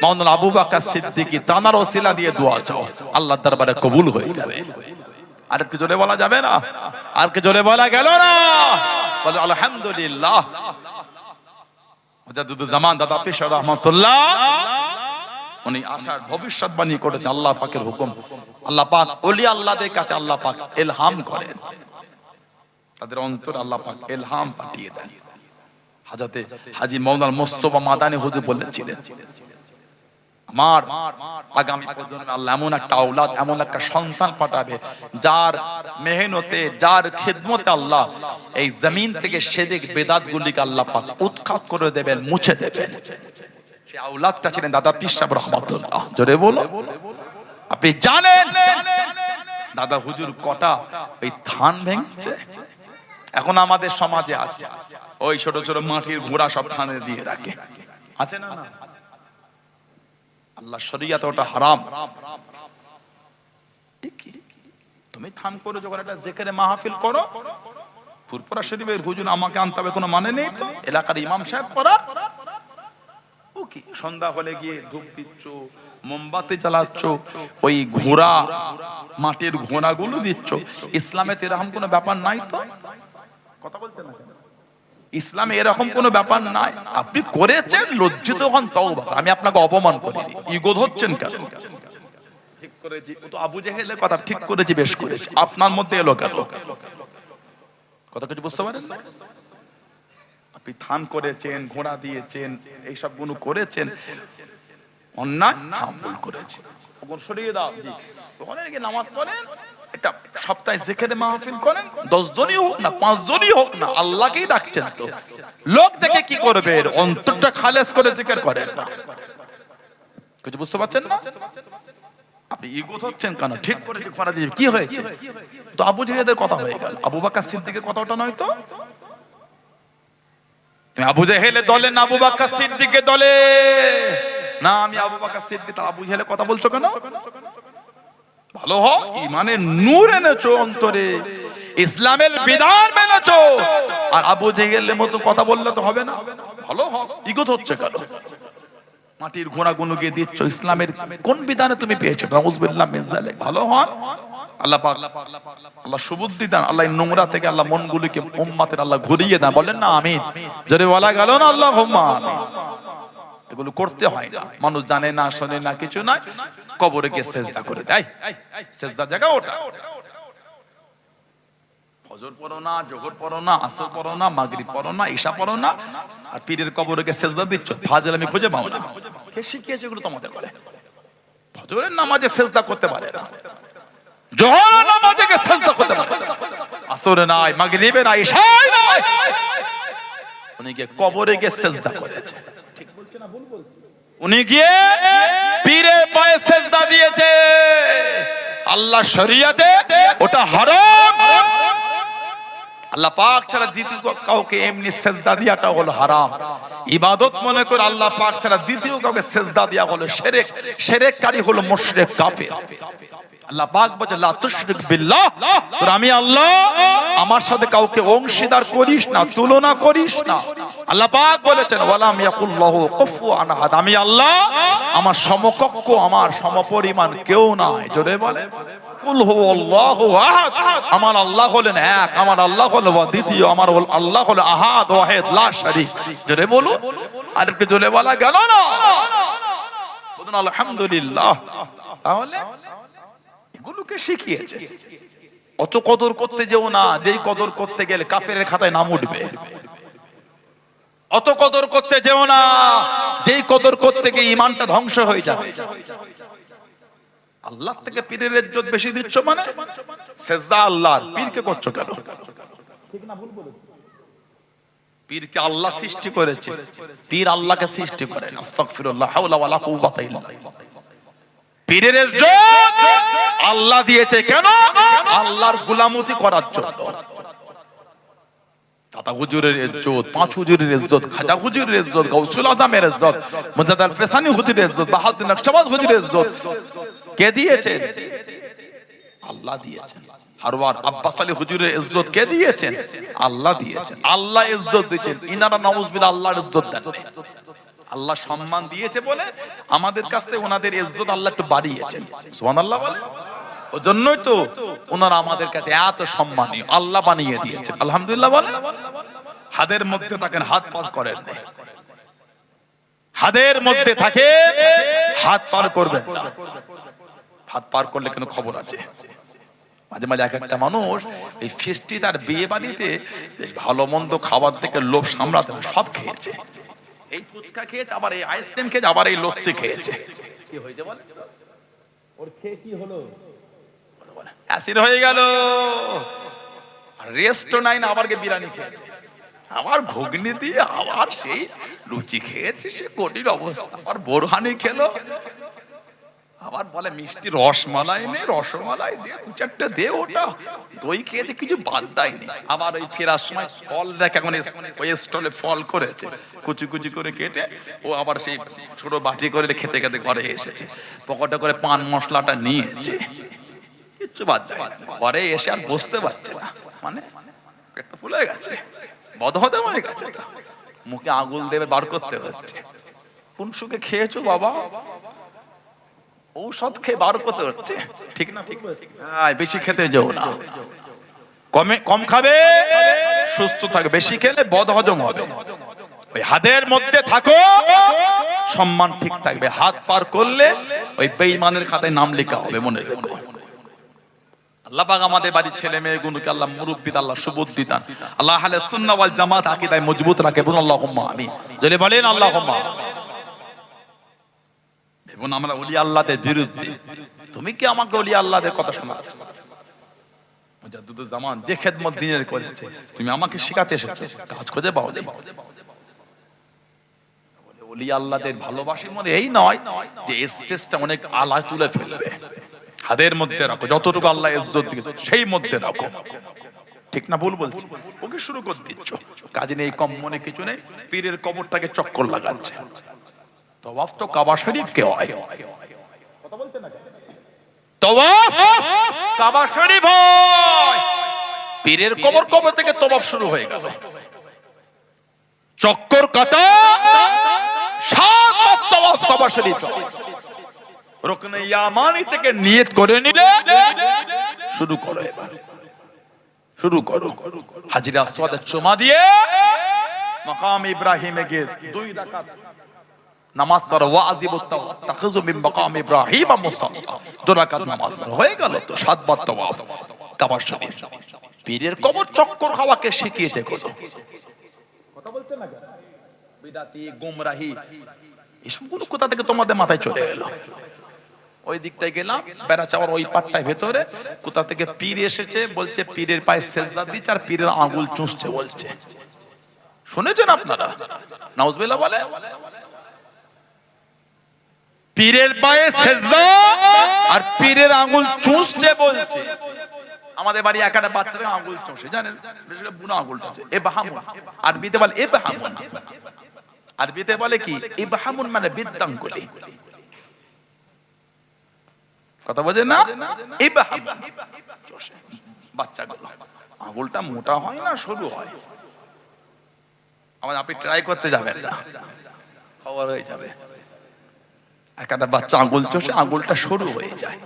মাওলানা আবু বকর সিদ্দিকী তানার ওসিলা দিয়ে দোয়া চাও, আল্লাহর দরবারে কবুল হয়ে যাবে। আর কি জোরে বলা যাবে না? আর কি জোরে বলা গেল না? বলে আলহামদুলিল্লাহ। মুজাদ্দিদুজ্জামান দাদা পেশা রহমাতুল্লাহ উনি আশার ভবিষ্যৎবাণী করেছেন, আল্লাহ পাকের হুকুম। আল্লাহ পাক ওলি আল্লাহদের কাছে আল্লাহ পাক ইলহাম করেন, তাদের অন্তর আল্লাহ পাক ইলহাম পাঠিয়ে দেন। হযরতে হাজী মাওলানা মুস্তাফা মাদানী হুজুর বলেছিলেন, আমার আগামী প্রজন্মে আল্লাহ এমন একটা আওলাদ, এমন একটা সন্তান পাঠাবে যার মেহনতে, যার খিদমতে আল্লাহ এই জমিন থেকে শিরক বিদআত গুলিকে আল্লাহ পাক উৎখাত করে দেবেন, মুছে দেবেন। সেই আওলাদটা ছিলেন দাদা পীর সাহেব রহমাতুল্লাহ। জোরে বলো। আপনি জানেন দাদা হুজুর কটা ওই ধান ভেঙেছে? এখন আমাদের সমাজে আছে ওই ছোট ছোট মাটির ঘোড়া সব থানে দিয়ে রাখে, আছে না? আল্লাহ শরীয়তে ওটা হারাম। তুমি থাম করে যখন একটা জিকিরে মাহফিল করো, ফুরফুরা শরীফের হুজুর আমাকে আনতে হবে কোনো মানে নেই তো? এলাকার ইমাম সাহেব করা ও কি? সন্ধ্যা হলে গিয়ে ধূপ দিচ্ছ, মোমবাতি জ্বালাচ্ছ, ওই ঘোড়া, মাটির ঘোড়াগুলো দিচ্ছ। ইসলামে এরকম কোনো ব্যাপার নাই তো? কথা বলতে না, ইসলামে এরকম কোনো ব্যাপার নাই। আপনি করেছেন, লজ্জিত হন, তওবা। আমি আপনাকে অপমান করিনি, ইগো ধরছেন কেন? ঠিক করেছি, ও তো আবু জেহেলের কথা ঠিক করেছি, বেশ করেছি, আপনার মধ্যে এলো কেন? কথা কিছু বুঝতে পারেন? আপনি থান করেছেন, ঘোড়া দিয়েছেন, এই সব গুলো করেছেন, অন্যায় ভুল করেছেন, ওগুলো সরিয়ে দাও। জি, ওখানে গিয়ে নামাজ পড়েন, এটা সপ্তাহে জিকিরে মাহফিল করেন, 10 জনই হোক না 5 জনই হোক না, আল্লাহকেই ডাকছেন তো। লোক দেখে কি করবে? অন্তরটা খালেস করে জিকির করেন না। কিছু বুঝতে পারছেন না? আপনি ইগো ধরছেন কেন? ঠিক করে কি করা যাবে? কি হয়েছে? তো আবু জেহেলের কথা হয়ে গেল, আবু বকর সিদ্দিকের কথাটা নয় তো? তুমি আবু জেহেলের দলে না আবু বকর সিদ্দিকের দলে? না, আমি আবু বকর সিদ্দিক, আবু জেহেলের কথা বলছো কেন? ভালো হও, ইমানের নূর এনেছো অন্তরে, ইসলামের বিধান মেনেছো, আর আবু জেহেলের মতো কথা বললে তো হবে না। ভালো হও, ইগো হচ্ছে কেন? মাটির ঘোড়া গুলো গিয়ে দিচ্ছ, ইসলামের কোন বিধানে তুমি পেয়েছো? নাউযুবিল্লাহ মিন যালিক। ভালো হন, আল্লাহ পাক আল্লাহ সুবুদ্ধি দেন, আল্লাহ নোংরা থেকে আল্লাহ মনগুলোকে উম্মতের আল্লাহ ঘুরিয়ে দেন। বলেন না আমিন? যদি বলা গেল না আল্লাহুম্মা আমিন। এগুলো করতে হয় না, মানুষ জানে না, শোনে না, কিছু না, কবরে গিয়ে সেজদা করে দেয়। সেজদা জায়গা ওটা। ফজর পড়ো না, জোহর পড়ো না, আসর পড়ো না, মাগরিব পড়ো না, ইশা পড়ো না, আর পীরের কবরে গিয়ে সেজদা দিচ্ছ। ফাজিল আমি খুঁজে পাবো না। কে শিখিয়েছে এগুলো তোমাদের? বলে ফজরের নামাজে সেজদা করতে পারে না, জোহরের নামাজে গিয়ে সেজদা করতে পারে না, আসরে নাই, মাগরিবে নাই, ইশায় নাই, উনি গিয়ে কবরে গিয়ে সেজদা করেছে। ঠিক বলছে না ভুল বলছে? উনি গিয়ে পীরের পায়ে সেজদা দিয়েছে। আল্লাহ শরীয়তে ওটা হারাম। আল্লাহ পাক ছাড়া দ্বিতীয় কাউকে এমনি সেজদা দেওয়াটা হলো হারাম। ইবাদত মনে করে আল্লাহ পাক ছাড়া দ্বিতীয় কাউকে সেজদা দেওয়া হলো শিরক। শিরককারী হলো মুশরিক, কাফের। আল্লাহ পাক বলে লা তুশরিক বিল্লাহ, তোর আমি আল্লাহ আমার সাথে কাউকে অংশীদার করিস না, তুলনা করিস না। আল্লাহ পাক বলেছেন ওয়ালাম ইয়াকুল্লাহু কুফুয়ান আহাদ, আমি আল্লাহ, আমার সমকক্ষ, আমার সমপরিমাণ কেউ নাই। জোরে বলে কুল হুয়াল্লাহু আহাদ, আমার আল্লাহ হলেন এক, আমার আল্লাহ হলো দ্বিতীয়, আমার আল্লাহ হলো আহাদ ওয়াহিদ লা শারীক। জোরে বলো, আর একটু জোরে বলা গেল না? বলুন আলহামদুলিল্লাহ। তাহলে এগুলোকে শিখিয়েছে। অত কদর করতে যেও না, যেই কদর করতে গেলে কাফেরের খাতায় নাম উঠবে। অত কদর করতে যেও না, যেই কদর করতে গিয়ে ঈমানটা ধ্বংস হয়ে যাবে। আল্লাহ থেকে পীরের ইজ্জত বেশি দিচ্ছ মানে? সেজদা আল্লাহর, পীরকে করছো কেন? ঠিক না ভুল বলেছি? পীরকে আল্লাহ সৃষ্টি করেছে, পীর আল্লাহকে সৃষ্টি করেন। আস্তাগফিরুল্লাহ, হাওলা ওয়ালা কুওয়াতা ইল্লা বিল্লাহ। পীরের ইজ্জত আল্লাহ দিয়েছে কেন? আল্লাহর গোলামতি করার জন্য। দাদা হুজুরের ইজ্জত, পাঁচ হুজুরের ইজ্জত, খাজা হুজুরের ইজ্জত, গাউসুল আজমের ইজ্জত, মুজাদ্দিদ আল ফেসানি হুজুরের ইজ্জত, বাহাউদ্দিন নকশবন্দ হুজুরের ইজ্জত কে দিয়েছে? আল্লাহ দিয়েছেন। হারওয়ার আব্বাস আলী হুজুরের ইজ্জত কে দিয়েছেন? আল্লাহ দিয়েছেন। আল্লাহ ইজ্জত দিয়েছেন, ইনারা নাউজুবিল্লাহ আল্লাহর ইজ্জত দেন। আল্লাহ সম্মান দিয়েছে বলে আমাদের কাছে ওনাদের ইজ্জত আল্লাহ একটু বাড়িয়েছেন। সুবহানাল্লাহ বলে। ওজন্যই তো ওনারা আমাদের কাছে এত সম্মানীয়, আল্লাহ বানিয়ে দিয়েছেন। আলহামদুলিল্লাহ বলে। হাদের মধ্যে থাকেন, হাত পার করেন না। হাদের মধ্যে থাকে, হাত পার করবেন না। হাত পার করলে কিন্তু খবর আছে। মাঝে মাঝে এক একটা মানুষ এই ফিস্টি তার বিয়ে বাড়িতে ভালো মন্দ খাবার থেকে লোভ সামলাতে সব খেয়েছে। এই ফুচকা খেয়েছে, আবার এই আইসক্রিম খেয়েছে, আবার এই লস্যি খেয়েছে। কি হয়েছে বলে? ওর খেয়ে কি হলো? অ্যাসিড হয়ে গেল। রেস্টও নাই না, আবার বিরিয়ানি খেয়েছে, আবার ঘুগনি দিয়ে আবার সেই লুচি খেয়েছে, সে কঠিন অবস্থা। আবার বোরহানি খেলো, আবার বলে মিষ্টি রসমালাই নেই, রসমালাই দিয়ে দু চারটে দে, ওটা দই খেয়েছে, কিছু বাদ দেয়নি। আবার ওই ফেরার সময় ফল দেখ, এখন ওই স্টলে ফল করেছে, কুচি কুচি করে কেটে ও আবার সেই ছোট বাটি করে খেতে খেতে ঘরে এসেছে। পকেটে করে পান মশলাটা নিয়েছে, কিচ্ছু বাদ দেয়। ঘরে এসে আর বসতে পারছে না, মানে পেট তো ফুলে গেছে, বদহজম হয়ে গেছে, মুখে আঙুল দেবে বার করতে হচ্ছে। কোন সুখে খেয়েছো বাবা? ঔষধ খেয়ে বার করতে হচ্ছে, ঠিক না? ঠিক বেশি খেতে যেও না, কম খাবে, সুস্থ থাকবে। বেশি খেলে বদহজম হবে। ওই হাতের মধ্যে থাকো, সম্মান ঠিক থাকবে। হাত পার করলে ওই বেঈমানের খাতায় নাম লেখা হবে, মনে রেখো। আল্লাহ পাক আমাদের বাড়ির ছেলে মেয়েগুলোকে আল্লাহ মুরব্বি আল্লাহ সুবুদ্ধি দান। আল্লাহ আহলে সুন্নাহ ওয়াল জামাত আকীদায় মজবুত রাখে। বলুন আল্লাহুম্মা আমিন। যদি বলেন আল্লাহুম্মা। এবং আমরা ওলি আল্লাহদের বিরুদ্ধে, তুমি কি আমাকে ওলি আল্লাহদের কথা শোনাচ্ছ? মুজাদ্দিদুল জামান যে খেদমত দ্বীনের করেছে, তুমি আমাকে শিখাতে এসেছো, কাজ খুঁজে পাও না। ওলি আল্লাহদের ভালোবাসি মনে এই নয় যে স্টেজটা অনেক আলা তুলে ফেলবে। হাতের মধ্যে রাখো, যতটুকু আল্লাহ ইজ্জত দিয়েছে সেই মধ্যে রাখো, ঠিক না ভুল বলছি? ওকে শুরু করে দিচ্ছ, কাজে নেই, কম মনে কিছু নেই। পীরের কবরটাকে চক্কর লাগাচ্ছে। তওয়াফ তো কাবা শরীফ কে হয়, কথা বলতে না? তওয়াফ কাবা শরীফ হয়। পীরের কবর থেকে তওয়াফ শুরু হয়ে গেল। চক্কর কাটা, সাত তওয়াফ কাবা শরীফ। রুকনে ইয়ামানি থেকে নিয়ত করে নিলে শুরু করো, এবার শুরু করো। হাজরে আসওয়াদে চুমা দিয়ে মাকাম ইব্রাহিমে গিয়ে 2 রাকাত নামাজ পড়ো। ওয়াজিবুত তাওয়াফ তাখুযু মিন মাকাম ইব্রাহিম মুসাল্লা। 2 রাকাত নামাজ পড়ো, হয়ে গেল তো 7 বার তাওয়াফ কাবা শরীফ। পীরের কবর চক্কর খাওয়াকে শিখিয়েছে কত, কথা বলছেন না? বিদাতি গুমরাহি এসবগুলো কোথা থেকে তোমাদের মাথায় চলে এলো? ওই দিকটায় গেলাম, বেড়া চাওয়ার ওই পাটটায় ভেতরে কোথা থেকে পীর এসেছে, বলছে পীরের পায়ে সেজদা দিচ্ছে আর পীরের আঙ্গুল চুষছে বলছে। শুনেছেন আপনারা? নাউজুবিল্লাহ বলে। পীরের পায়ে সেজদা আর পীরের আঙ্গুল চুষছে বলছে। আমাদের বাড়ি একটা বাচ্চাদের আঙ্গুল চুষে, জানেন? বিশেষ করে বুনা আঙ্গুলটা, ইবহামুন। আরবিতে বলে ইবহামুন। আরবিতে বলে কি? ইবহামুন মানে বৃদ্ধাঙ্গুলি, কথা বোঝেন না? ইবহাম বাচ্চাগুলো আঙ্গুলটা মোটা হয় না, সরু হয়। আপনি ট্রাই করতে যাবেন না, খবর হয়ে যাবে। একটা বাচ্চা আঙ্গুল চষে, আঙ্গুলটা সরু হয়ে যায়,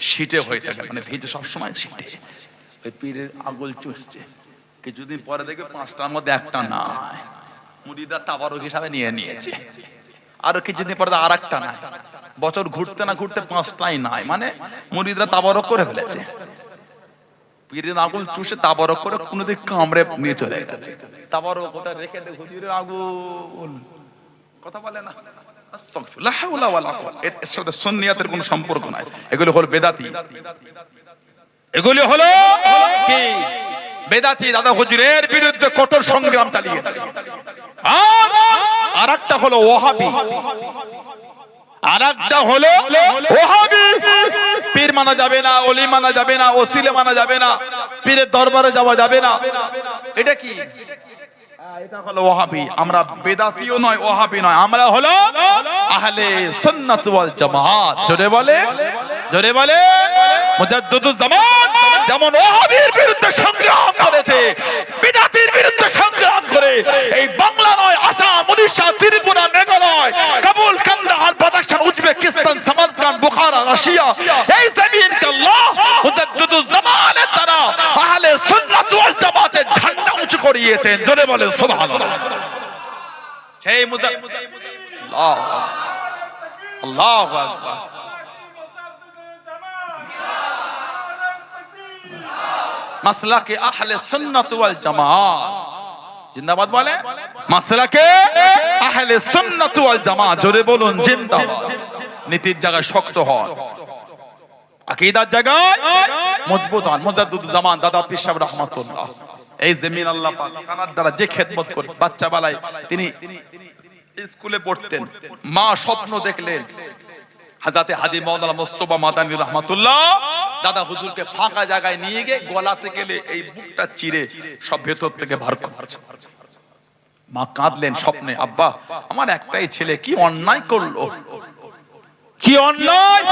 শীটে হয়ে থাকে, মানে ভিজে সবসময় শীটে। ওই পীরের আঙ্গুল চুষছে, কিছুদিন পরে দেখবে 5টার মধ্যে একটা নাই। মুরিদা তাবারুক হিসাবে নিয়ে নিয়েছে। আরো কিছুদিন পরে আর একটা নাই। বছর ঘুরতে না ঘুরতে 5টাই নাই, মানে মুরিদরা তাবারক করে ফেলেছে। পীরের আঙ্গুল চুষে তাবারক করে কোনদিন কামড়ে নিয়ে চলে গেছে। তাবারক ওটা রেখে দে, হুজুরের আঙ্গুল, কথা বলে না। আস্তাগফিরুল্লাহ, লা হাওলা ওয়ালা কুওয়াতা। এর সাথে সুন্নিয়াতের কোনো সম্পর্ক নাই। এগুলো হলো বেদাতি, এগুলো হলো কি? বেদাতি। দাদা হুজুরের বিরুদ্ধে কঠোর সংগ্রাম চালিয়েছে। আর একটা হলো ওয়াহাবি, আরেকটা হলো ওয়াহাবি। পীর মানা যাবে না, ওলি মানা যাবে না, ওসিলে মানা যাবে না, পীরের দরবারে যাওয়া যাবে না। এটা কি? এটা হলো ওয়াহাবি। আমরা বেদাতিও নয়, ওয়াহাবি নয়, আমরা হলো আহলে সুন্নাত ওয়াল জামাত। জোরে বলে, জোরে বলে। মুজাদ্দিদুজ জামান যেমন ওয়াহাবির বিরুদ্ধে সংগ্রাম করেছে, বিদাতির বিরুদ্ধে সংগ্রাম করে এই বাংলা নয়, Assam, Orissa, Tripura, Meghalaya, Kabul, Kandahar, Badakhshan, Uzbekistan, Samarkand, Bukhara, Russia, এই জমিনকে আল্লাহ মুজাদ্দিদুজ জামানের দ্বারা আহলে সুন্নাত ওয়াল জামাতের ঝান্ডা উঁচু করিয়েছেন। জোরে বলেন সুবহানাল্লাহ। সেই আল্লাহ আল্লাহু আকবার। মাসলাকে আহলে সুন্নাত ওয়াল জামাত জিন্দাবাদ বলে। মাসলাকে আহলে সুন্নাত ওয়াল জামাত, জোরে বলুন জিন্দাবাদ। নীতির জায়গায় শক্ত হন, আকীদার জায়গায় মজবুত হন। মুজাদ্দিদুজ জামান দাদা পীর সাহেব রাহমাতুল্লাহ, এই জমিন আল্লাহ পাক তার দ্বারা যে খেদমত করে, বাচ্চা বেলায় তিনি স্কুলে পড়তেন, মা স্বপ্ন দেখলেন হযরত হাজী মাওলানা মুস্তাফা মাদানী রাহমাতুল্লাহ দাদা হুজুরকে ফাঁকা জায়গায় নিয়ে গিয়ে গলাতে গেলে এই বুকটা চিরে সব ভেতর থেকে বার করছে। মা কাঁদলেন স্বপ্নে, আব্বা আমার একটাই ছেলে কি অন্যায় করলো, কি অন্যায়।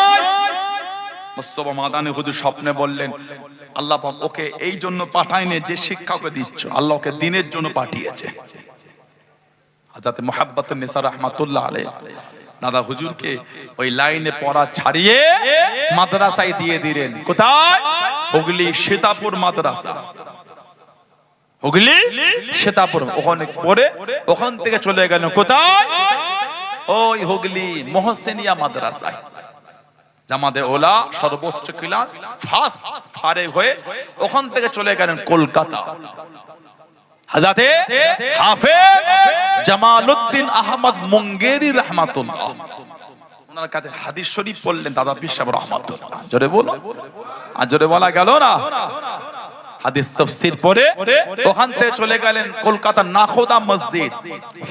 মুস্তাফা মাদানী হুজুর স্বপ্নে বললেন, আল্লাহ পাক ওকে এই জন্য পাঠায়নি যে শিক্ষা ওকে দিচ্ছ, আল্লাহ ওকে দ্বীনের জন্য পাঠিয়েছে। হযরত মুহাব্বতুন নিসা রাহমাতুল্লাহ আলাইহি দাদা হুজুরকে ওই লাইনে পড়া ছাড়িয়ে মাদ্রাসায় দিয়ে দিলেন। কোথায়? হুগলি সীতাপুর মাদ্রাসা, হুগলি সীতাপুর। ওখানে পড়ে ওখান থেকে চলে গেলেন কোথায়? ওই হুগলি মোহসেনিয়া মাদ্রাসায়। জামাতে ওলা সর্বোচ্চ ক্লাস ফার্স্ট ফারেগ হয়ে ওখান থেকে চলে গেলেন কলকাতা। হযরতে হাফেজ জামালউদ্দিন আহমদ মুঙ্গেরি রাহমাতুল্লাহ ওনার কাছে হাদিস শরীফ পড়লেন দাদা পীর সাহেব রাহমাতুল্লাহ। জোরে বলো, আর জোরে বলা গেল না। হাদিস তাফসীর পড়ে ওখান থেকে চলে গেলেন কলকাতা নাখোদা মসজিদ,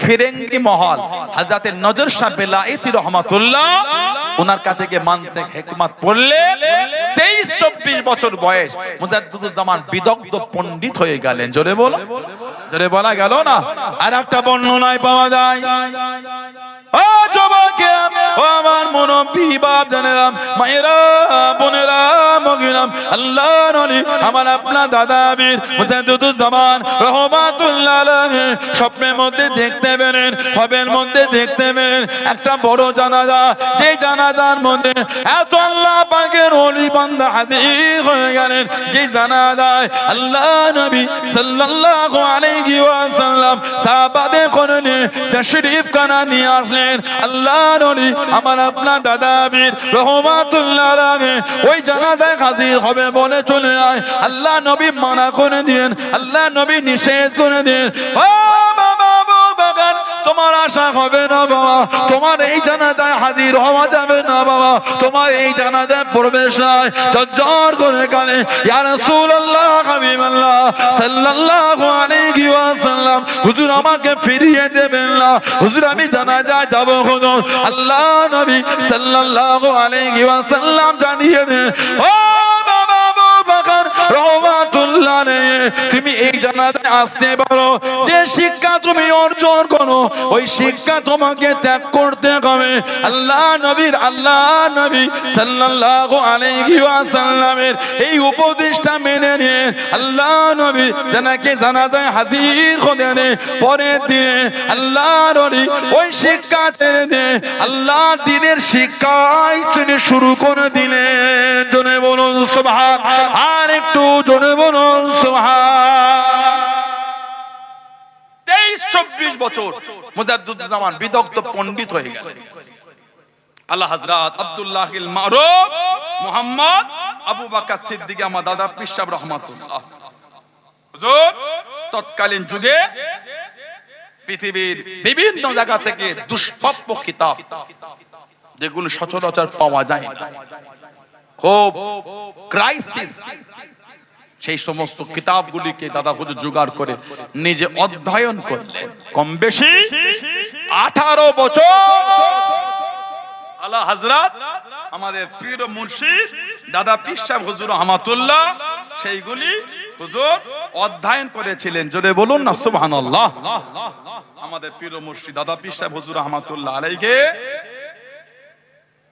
ফিরেঙ্গি মহল। হযরতে নজর শাহ বেলায়েতি রাহমাতুল্লাহ ওনার কাছে গিয়ে মানতিক হিকমত পড়লে 23-24 বছর বয়স মুজাদ্দিদুজ জামান বিদগ্ধ পণ্ডিত হয়ে গেলেন। জোরে বলো, জোরে বলা গেল না। আর একটা বর্ণনায় পাওয়া যায়, ও যুবকেরা, ও আমার মুরব্বি বাপ জানেরাম, মায়েরা, বোনেরা, মগিরাম, আল্লাহর ওলি আমার আপনার দাদা আমির মুজাদ্দিদুজ জামান রাহমাতুল্লাহ আলাইহি স্বপ্নের মধ্যে দেখতে পেলেন, খবের মধ্যে দেখতে পেলেন একটা বড় জানাজা। যে জানাজার মধ্যে এত আল্লাহ পাকের ওলি বান্দা হাজির হয়ে গেলেন, যে জানাজায় আল্লাহ নবী সাল্লাল্লাহু আলাইহি ওয়াসাল্লাম সাহাবাদের করে নিয়ে তাশরীফ খানা নিয়ে আসলেন। আল্লাহর ওলি আমার আপনার দাদা আমির রাহমাতুল্লাহ আলাইহি ওই জানাজায় হাজির হবে বলে চলে আয়। আল্লাহ নবী মানা করে দেন, আল্লাহ নবী নিষেধ করে দেন, ও বাবা বাগান তোমার আশা হবে না বাবা, তোমার এই জানাজায় হাজির হওয়া যাবে না বাবা, তোমার এই জানাজায় প্রবেশ নাই। জোর করে কানে ইয়া রাসূলুল্লাহ হাবিবাল্লাহ সাল্লাল্লাহু আলাইহি ওয়াসাল্লাম, হুজুর আমাকে ফিরিয়ে দেবেন না, হুজুর আমি জানাজায় যাব। হুজুর আল্লাহ নবী সাল্লাল্লাহু আলাইহি ওয়াসাল্লাম জানিয়ে দেন, ও বাবা বাগান রাহমাতুল্লাহ আলাইহি তুমি এই জানাজায় আসতে পারো, যে শিক্ষা তুমি অর্জন করো ওই শিক্ষা তোমাকে ত্যাগ করতে হবে। আল্লাহ নবী সাল্লাল্লাহু আলাইহি ওয়াসাল্লামের এই উপদেশটা মেনে নিয়ে আল্লাহ নবী জানাকে জানাজায় হাজির করে দেন। পরের দিনে আল্লাহ নবী ওই শিক্ষা ছেড়ে দিয়ে আল্লাহ দ্বীনের শিক্ষাই তিনি শুরু করে দিলেন। জোরে বলুন সুবহান, আর একটু জোরে বলুন সুবহান। 23-24 বছর মুজাদ্দিদুজ জামান বিদগ্ধ পণ্ডিত হয়ে গেলেন। আল্লাহ হযরত আব্দুল্লাহিল মারুফ মুহাম্মদ আবু বকর সিদ্দিক আমার দাদা পীর সাহেব রাহমাতুল্লাহ হুজুর তৎকালীন যুগে পৃথিবীর বিভিন্ন জায়গা থেকে দুষ্প্রাপ্য কিতাব যেগুলো সচরাচর পাওয়া যায় না, খুব ক্রাইসিস, সেই সমস্ত কিতাবগুলিকে দাদা হুজুর জোগাড় করে নিজে অধ্যয়ন করলেন। কম বেশি 18 বছর আল্লাহ হযরত আমাদের পীর মুর্শিদ দাদা পীর সাহেব হুজুর রহমাতুল্লাহ সেইগুলি হুজুর অধ্যয়ন করেছিলেন, জোরে বলুন না সুবহানাল্লাহ। আমাদের পীর মুর্শিদ দাদা পীর সাহেব হুজুর রহমাতুল্লাহ আলাইহি,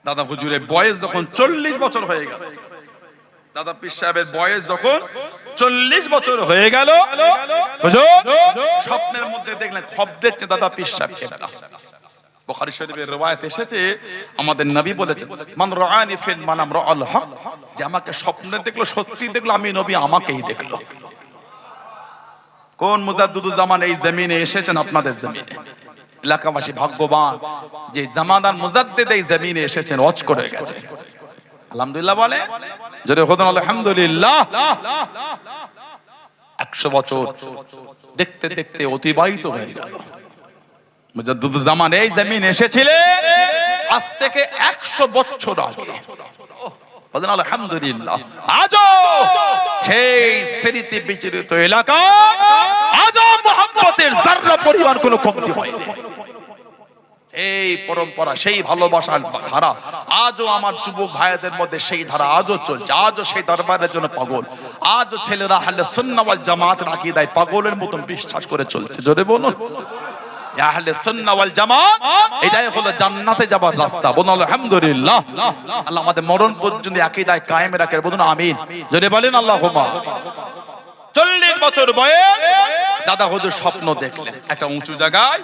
দাদা হুজুরের বয়স যখন 40 বছর হয়ে গেল, দাদা পীর সাহেবের বয়স যখন 40 বছর হয়ে গেল, হুজুর স্বপ্নের মধ্যে দেখলেন খব দেখছে দাদা পীর সাহেব কেবলা। বুখারী শরীফের রওয়ায়াত এসেছে, আমাদের নবী বলেছেন, মান রাআনি ফিল মানাম রাআল হক, যে আমাকে স্বপ্নে দেখলো সত্যি দেখলো, আমি নবী আমাকেই দেখলো। কোন মুজাদ্দিদুল জামান এই জমিনে এসেছেন? আপনাদের জমিনে। এলাকাবাসী ভাগ্যবান যে জামাদার মুজাদ্দিদ এই জমিনে এসেছেন, হজ করে গেছে। আলহামদুলিল্লাহ বলে, জোরে বলুন আলহামদুলিল্লাহ। 100 বছর দেখতে দেখতে অতিবাহিত হয়ে গেল। মুজাদ্দিদুল জামান এই জমিনে এসেছিলেন আজ থেকে 100 বছর আগে। বলেন আলহামদুলিল্লাহ। আজও সেই স্মৃতি বিচরিত এলাকা, আজও মুহাব্বতের যারা পরিমাণ কোনো কমতি হয়নি। এই পরম্পরা, সেই ভালোবাসার ধারা আজও আমার যুবক ভাইদের মধ্যে সেই ধারা আজও চলছে। আজও সেই দরবারের জন্য পাগল। আজও ছেলেরা আহলে সুন্নাহ ওয়াল জামাতের আকীদায় পাগলের মতন বিশ্বাস করে চলছে। জোরে বলুন আহলে সুন্নাহ ওয়াল জামাত, এটাই হলো জান্নাতে যাবার রাস্তা। বলুন আলহামদুলিল্লাহ। আল্লাহ আমাদের মরণ পর্যন্ত আকীদায় কায়েম রাখে। বলুন আমিন। জোরে বলেন আল্লাহুম্মা। 40 বছর বয়স দাদা হুজুর স্বপ্ন দেখলেন একটা উঁচু জায়গায়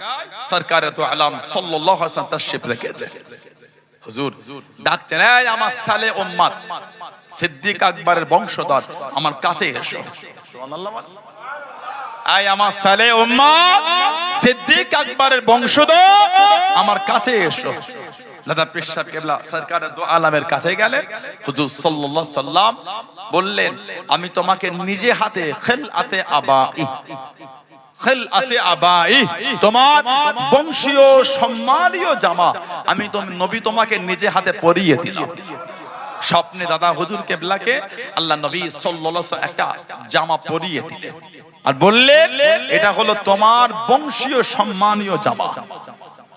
সরকারে তো আলম সাল্লাল্লাহু আলাইহি ওয়াসাল্লাম তাশরিফ রেখেছে। হুজুর ডাকছেন, এই আমার সালে উম্মত, সিদ্দিক আকবরের বংশধর, আমার কাছে এসো। সুবহানাল্লাহ। আয় আমার সালে উম্মত, সিদ্দিক আকবরের বংশধর, আমার কাছে এসো। দাদা পীর সাহেব কেবলা সরকারে দু আলমের কাছে গেলেন। হুজুর সাল্লাল্লাহু আলাইহি সাল্লাম বললেন, আমি তোমাকে নিজে হাতে খিলাতে আবাই, খিলাতে আবাই, তোমার বংশীয় সম্মানীয় জামা আমি নবী তোমাকে নিজে হাতে পরিয়ে দিলাম। স্বপ্নে দাদা হুজুর কেবলাকে আল্লাহ নবী সাল্লাল্লাহু আলাইহি ওয়াসাল্লাম একটা জামা পরিয়ে দিলেন আর বললেন, এটা হলো তোমার বংশীয় সম্মানীয় জামা।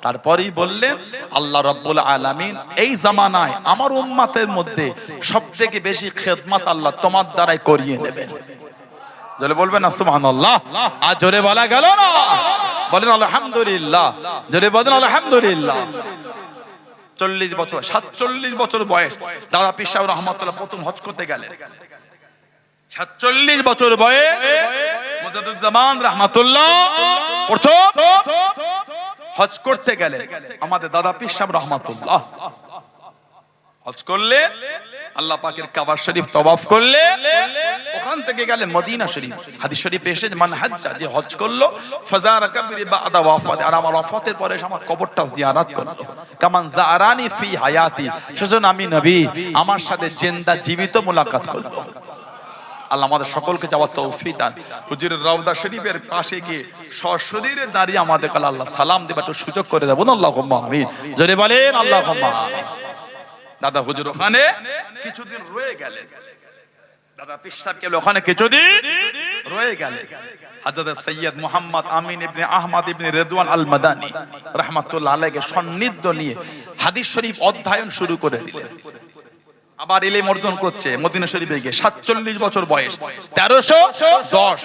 তারপরেই বললেন, আল্লাহ রাব্বুল আলামিন এই জামানায় আমার উম্মতের মধ্যে সবথেকে বেশি খেদমত আল্লাহ তোমার দ্বারাই করিয়ে নেবেন। জোরে বলবেন না সুবহানাল্লাহ। আর জোরে বলা গেল না? বলেন আলহামদুলিল্লাহ। জোরে বলেন আলহামদুলিল্লাহ। 40 বছর, 47 বছর বয়স দাদা পীর সাহেব রহমাতুল্লাহ প্রথম হজ করতে গেলেন। 47 বছর বয়স মুজাদ্দিদুল জামান রহমাতুল্লাহ প্রথম হজ করতে গেলেন। আমাদের দাদা পীর সাহেব রহমাতুল্লাহ হজ করলেন, আল্লাহ পাকের কাবা শরীফ তওয়াফ করলেন, ওখান থেকে গেলেন মদিনা শরীফ। হাদিস শরীফে এসেছে, মান হাজ্জা, যে হজ করলো, ফাজারা কবরি বাদা ওয়াফাত, আর আমার ওয়াফাতের পরে আমার কবরটা জিয়ারত করলো। কামান জারানি ফি হায়াতি, সেজন্য আমি নবী আমার সাথে জিন্দা জীবিত মুলাকাত করলো। আল্লাহ আমাদের সকলকে যাওয়ার তৌফিক দান। হুজুরের রওজা শরীফের পাশে গিয়ে সশরীরে দাঁড়িয়ে আমাদের কাল আল্লাহ সালাম দেবার একটু সুযোগ করে দেবেন। আল্লাহুম্মা আমিন। জোরে বলেন আল্লাহুম্মা আমিন। দাদা হুজুর ওখানে কিছুদিন রয়ে গেলেন। দাদা পীর সাহেব কেবল ওখানে কিছুদিন রয়ে গেলেন। হযরত সৈয়দ মুহাম্মদ আমিন ইবনে আহমদ ইবনে রিদওয়ান আল মাদানী রাহমাতুল্লাহ আলাইহি সান্নিধ্য নিয়ে হাদিস শরীফ অধ্যয়ন শুরু করে দিলেন। আবার ইলম অর্জন করছে মদিনা শরীফে গিয়ে। 47 বছর বয়স, 1310